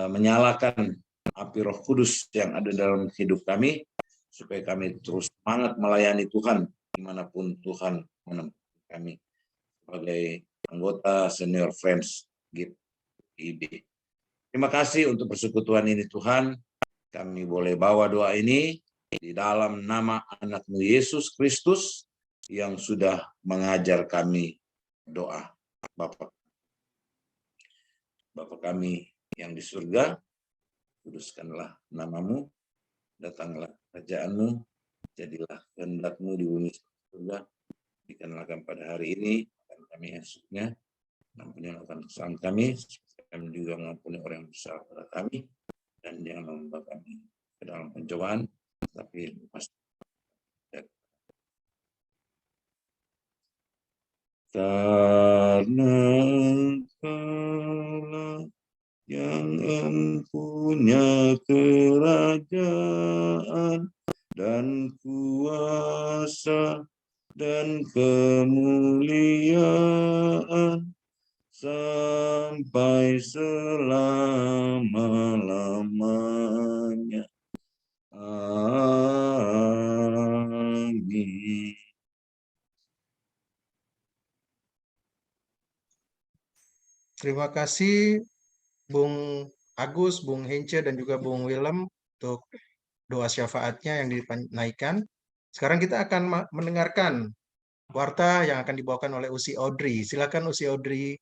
menyalakan api Roh Kudus yang ada dalam hidup kami, supaya kami terus semangat melayani Tuhan dimanapun Tuhan menempatkan kami sebagai anggota Senior Friends GIB. Terima kasih untuk persekutuan ini Tuhan. Kami boleh bawa doa ini di dalam nama anak-Mu Yesus Kristus yang sudah mengajar kami doa. Bapa kami yang di surga, kuduskanlah nama-Mu, datanglah kerajaan-Mu, jadilah kehendak-Mu di bumi seperti surga. Berikanlah kami pada hari ini dan kami esoknya, ampunilah kesalahan kami, kami juga mengampuni orang yang bersalah pada kami, dan jangan membawa kami ke dalam pencobaan, tapi pasti karena Engkau yang mempunyai kerajaan dan kuasa dan kemuliaan sampai selama-lamanya. Amin. Terima kasih Bung Agus, Bung Hence, dan juga Bung Willem untuk doa syafaatnya yang dinaikkan. Sekarang kita akan mendengarkan warta yang akan dibawakan oleh Usi Audrey. Silakan Usi Audrey.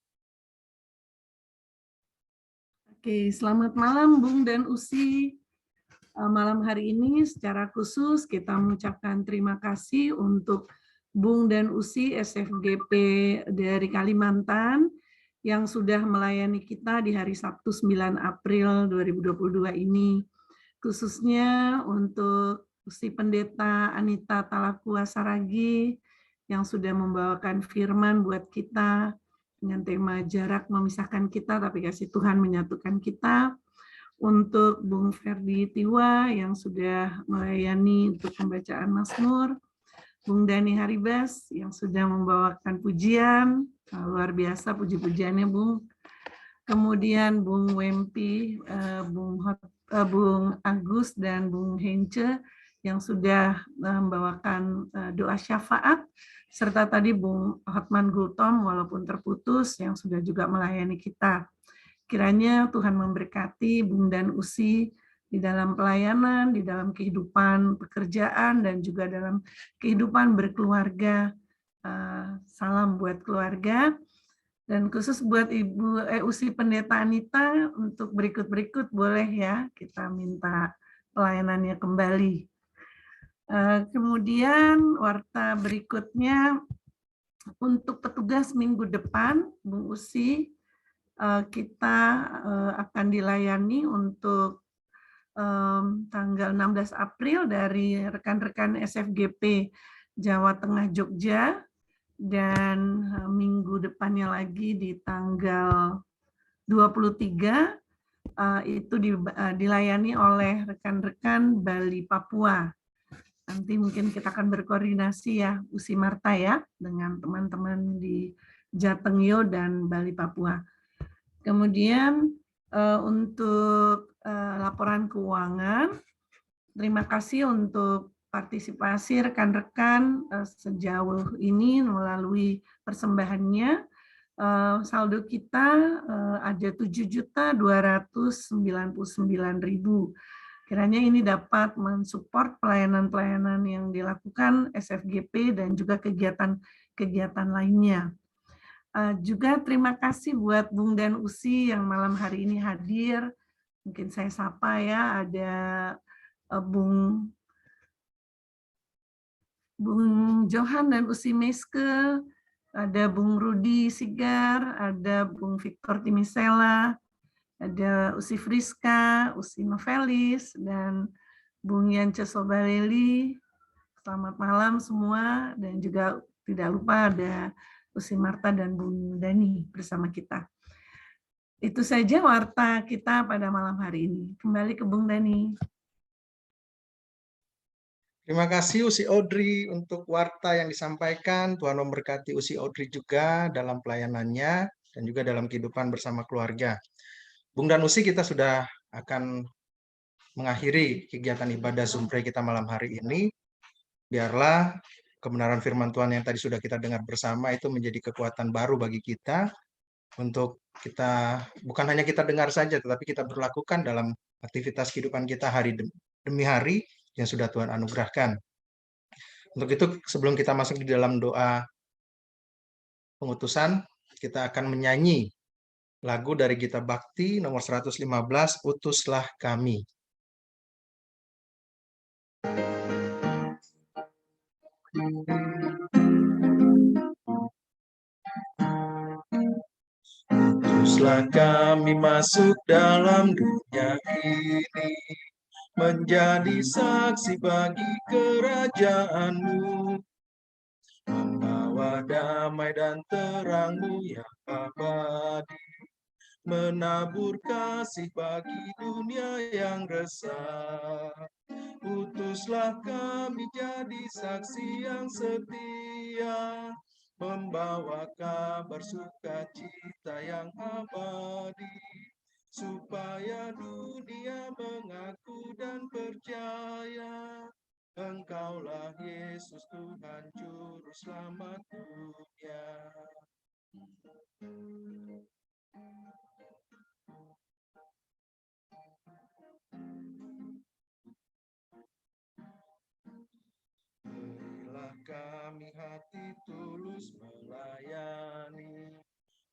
Oke, selamat malam Bung dan Usi. Malam hari ini secara khusus kita mengucapkan terima kasih untuk Bung dan Usi SFGP dari Kalimantan yang sudah melayani kita di hari Sabtu 9 April 2022 ini. Khususnya untuk Usi Pendeta Anita Talakua Saragi yang sudah membawakan firman buat kita dengan tema jarak memisahkan kita, tapi kasih Tuhan menyatukan kita. untuk Bung Ferdi Tiwa yang sudah melayani untuk pembacaan Mazmur, Bung Dani Haribas yang sudah membawakan pujian, luar biasa puji-pujiannya Bung. Kemudian Bung Wempi, Bung Agus dan Bung Hence yang sudah membawakan doa syafaat, serta tadi Bung Hotman Gultom walaupun terputus yang sudah juga melayani kita. Kiranya Tuhan memberkati Bung dan Usi di dalam pelayanan, di dalam kehidupan pekerjaan, dan juga dalam kehidupan berkeluarga. Salam buat keluarga. Dan khusus buat Ibu Usi Pendeta Anita, untuk berikut-berikut boleh ya kita minta pelayanannya kembali. Kemudian warta berikutnya, untuk petugas minggu depan, Bung Usi, kita akan dilayani untuk tanggal 16 April dari rekan-rekan SFGP Jawa Tengah Jogja, dan minggu depannya lagi di tanggal 23 itu dilayani oleh rekan-rekan Bali Papua. Nanti mungkin kita akan berkoordinasi ya, Usi Marta ya, dengan teman-teman di Jatengyo dan Bali Papua. Kemudian untuk laporan keuangan, terima kasih untuk partisipasi rekan-rekan sejauh ini melalui persembahannya. Saldo kita ada 7.299.000. Kiranya ini dapat mensupport pelayanan-pelayanan yang dilakukan SFGP dan juga kegiatan-kegiatan lainnya. Juga terima kasih buat Bung dan Usi yang malam hari ini hadir. Mungkin saya sapa ya, ada Bung Johan dan Usi Meske, ada Bung Rudi Sigar, ada Bung Victor Timisela, ada Usi Friska, Usi Novelis, dan Bung Yance Sobaleli. Selamat malam semua, dan juga tidak lupa ada Usi Marta dan Bung Dani bersama kita. Itu saja warta kita pada malam hari ini. Kembali ke Bung Dani. Terima kasih Usi Audrey untuk warta yang disampaikan. Tuhan memberkati Usi Audrey juga dalam pelayanannya dan juga dalam kehidupan bersama keluarga. Bung dan Usi, kita sudah akan mengakhiri kegiatan ibadah Zumpre kita malam hari ini. Biarlah kebenaran firman Tuhan yang tadi sudah kita dengar bersama itu menjadi kekuatan baru bagi kita untuk kita, bukan hanya kita dengar saja, tetapi kita berlakukan dalam aktivitas kehidupan kita hari demi hari yang sudah Tuhan anugerahkan. Untuk itu, sebelum kita masuk di dalam doa pengutusan, kita akan menyanyi lagu dari Gita Bakti nomor 115, Utuslah Kami. Utuslah kami masuk dalam dunia ini, menjadi saksi bagi kerajaan-Mu, membawa damai dan terang-Mu yang abadi, menabur kasih bagi dunia yang resah. Utuslah kami jadi saksi yang setia, membawa kabar sukacita yang abadi, supaya dunia mengaku dan percaya Engkaulah Yesus Tuhan Juru Selamat dunia. Berilah kami hati tulus melayani,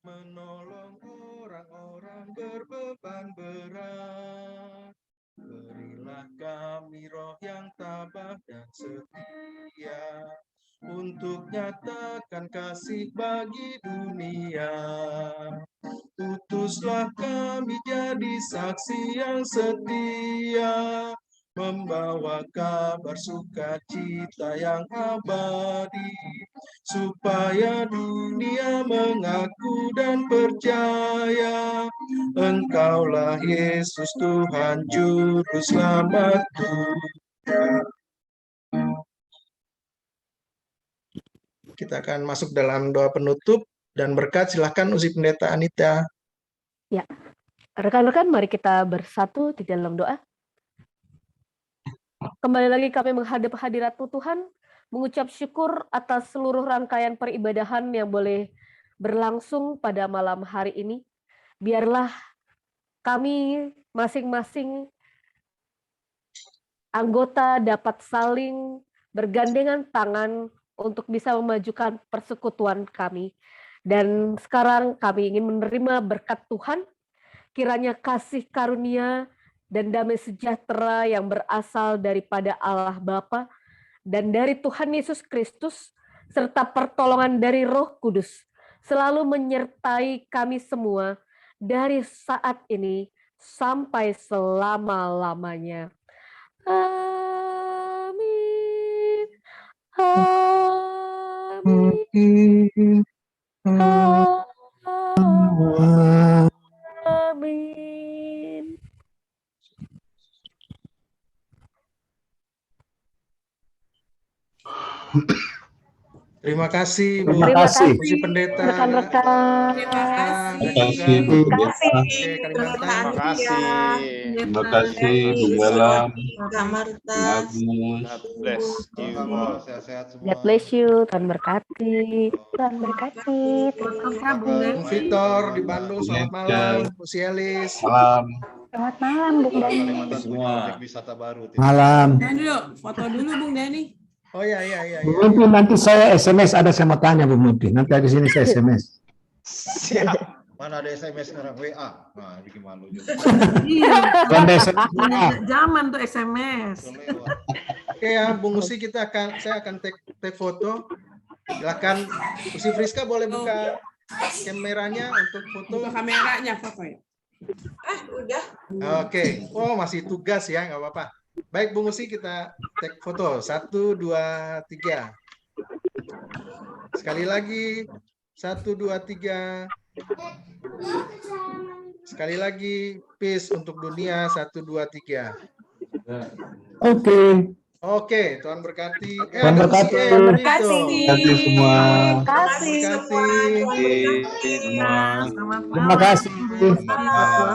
menolong orang-orang berbeban berat. Berilah kami roh yang tabah dan setia, untuk nyatakan kasih bagi dunia. Utuslah kami jadi saksi yang setia, membawa kabar sukacita yang abadi, supaya dunia mengaku dan percaya Engkaulah Yesus Tuhan Juru Selamat dunia. Kita akan masuk dalam doa penutup dan berkat. Silakan Usi Pendeta Anita. Ya, rekan-rekan, mari kita bersatu di dalam doa. Kembali lagi kami menghadap hadirat-Mu Tuhan, mengucap syukur atas seluruh rangkaian peribadahan yang boleh berlangsung pada malam hari ini. Biarlah kami masing-masing anggota dapat saling bergandengan tangan untuk bisa memajukan persekutuan kami. Dan sekarang kami ingin menerima berkat Tuhan, kiranya kasih karunia dan damai sejahtera yang berasal daripada Allah Bapa dan dari Tuhan Yesus Kristus, serta pertolongan dari Roh Kudus, selalu menyertai kami semua dari saat ini sampai selama-lamanya. Amin. Amin. Amin. Terima kasih, Bu. Terima kasih, Usi Pendeta. rekan-rekan. Terima kasih. Dan Terima juga kasih. Oke, Kalimantan. Terima kasih. Terima kasih, Bung Bella, Kak Marta. Agus. God bless you all. Sehat-sehat semua. God bless you, Tuhan berkati. Tuhan berkati. Terima kasih, Bung Den. Bung Victor di Bandung, selamat malam. Usi Elis. Salam. Selamat malam, Bung Dani. Kalimantan punya Semua. objek wisata baru. Malam. Dulu, foto dulu Bung Dani. Oh iya. Bu Muti, nanti saya SMS, ada saya mau tanya Bu Muti. Nanti di sini saya SMS. Siap. Mana ada SMS sekarang WA. Nah, bikin malu juga. Iya, Ada SMS. zaman tuh SMS. Lewat. Oke ya, Bung Usi, saya akan take foto. Silakan Usi Friska boleh buka kameranya untuk foto. Buka kameranya foto ya. Udah. Oke. Oh, masih tugas ya, nggak apa-apa. Baik, Bung Usi, kita take foto. 1, 2, 3. Sekali lagi. 1, 2, 3. Sekali lagi. Peace untuk dunia. 1, 2, 3. Oke. Oke, Tuhan berkati. Tuhan ada berkati. Usi, Terima begitu. kasih. Terima kasih semua. Kasih semua. Semua. Selamat Terima malam. kasih.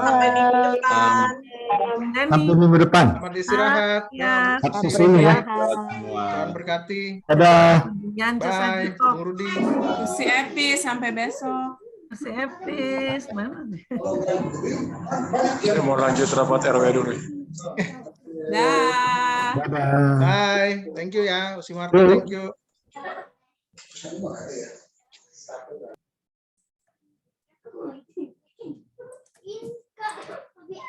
Sampai minggu depan. Bung Dani. Sampai minggu depan. Selamat istirahat. Ya. Sabtu sini ya. Semua. Tuhan berkati. Dadah. Yancas Bye, aja Bung Rudi. Si Epi sampai besok. Si Epis, mana nih? Saya mau lanjut rapat RW dulu. Dah. Dadah. Bye. Thank you ya, Usi Marta. Thank you.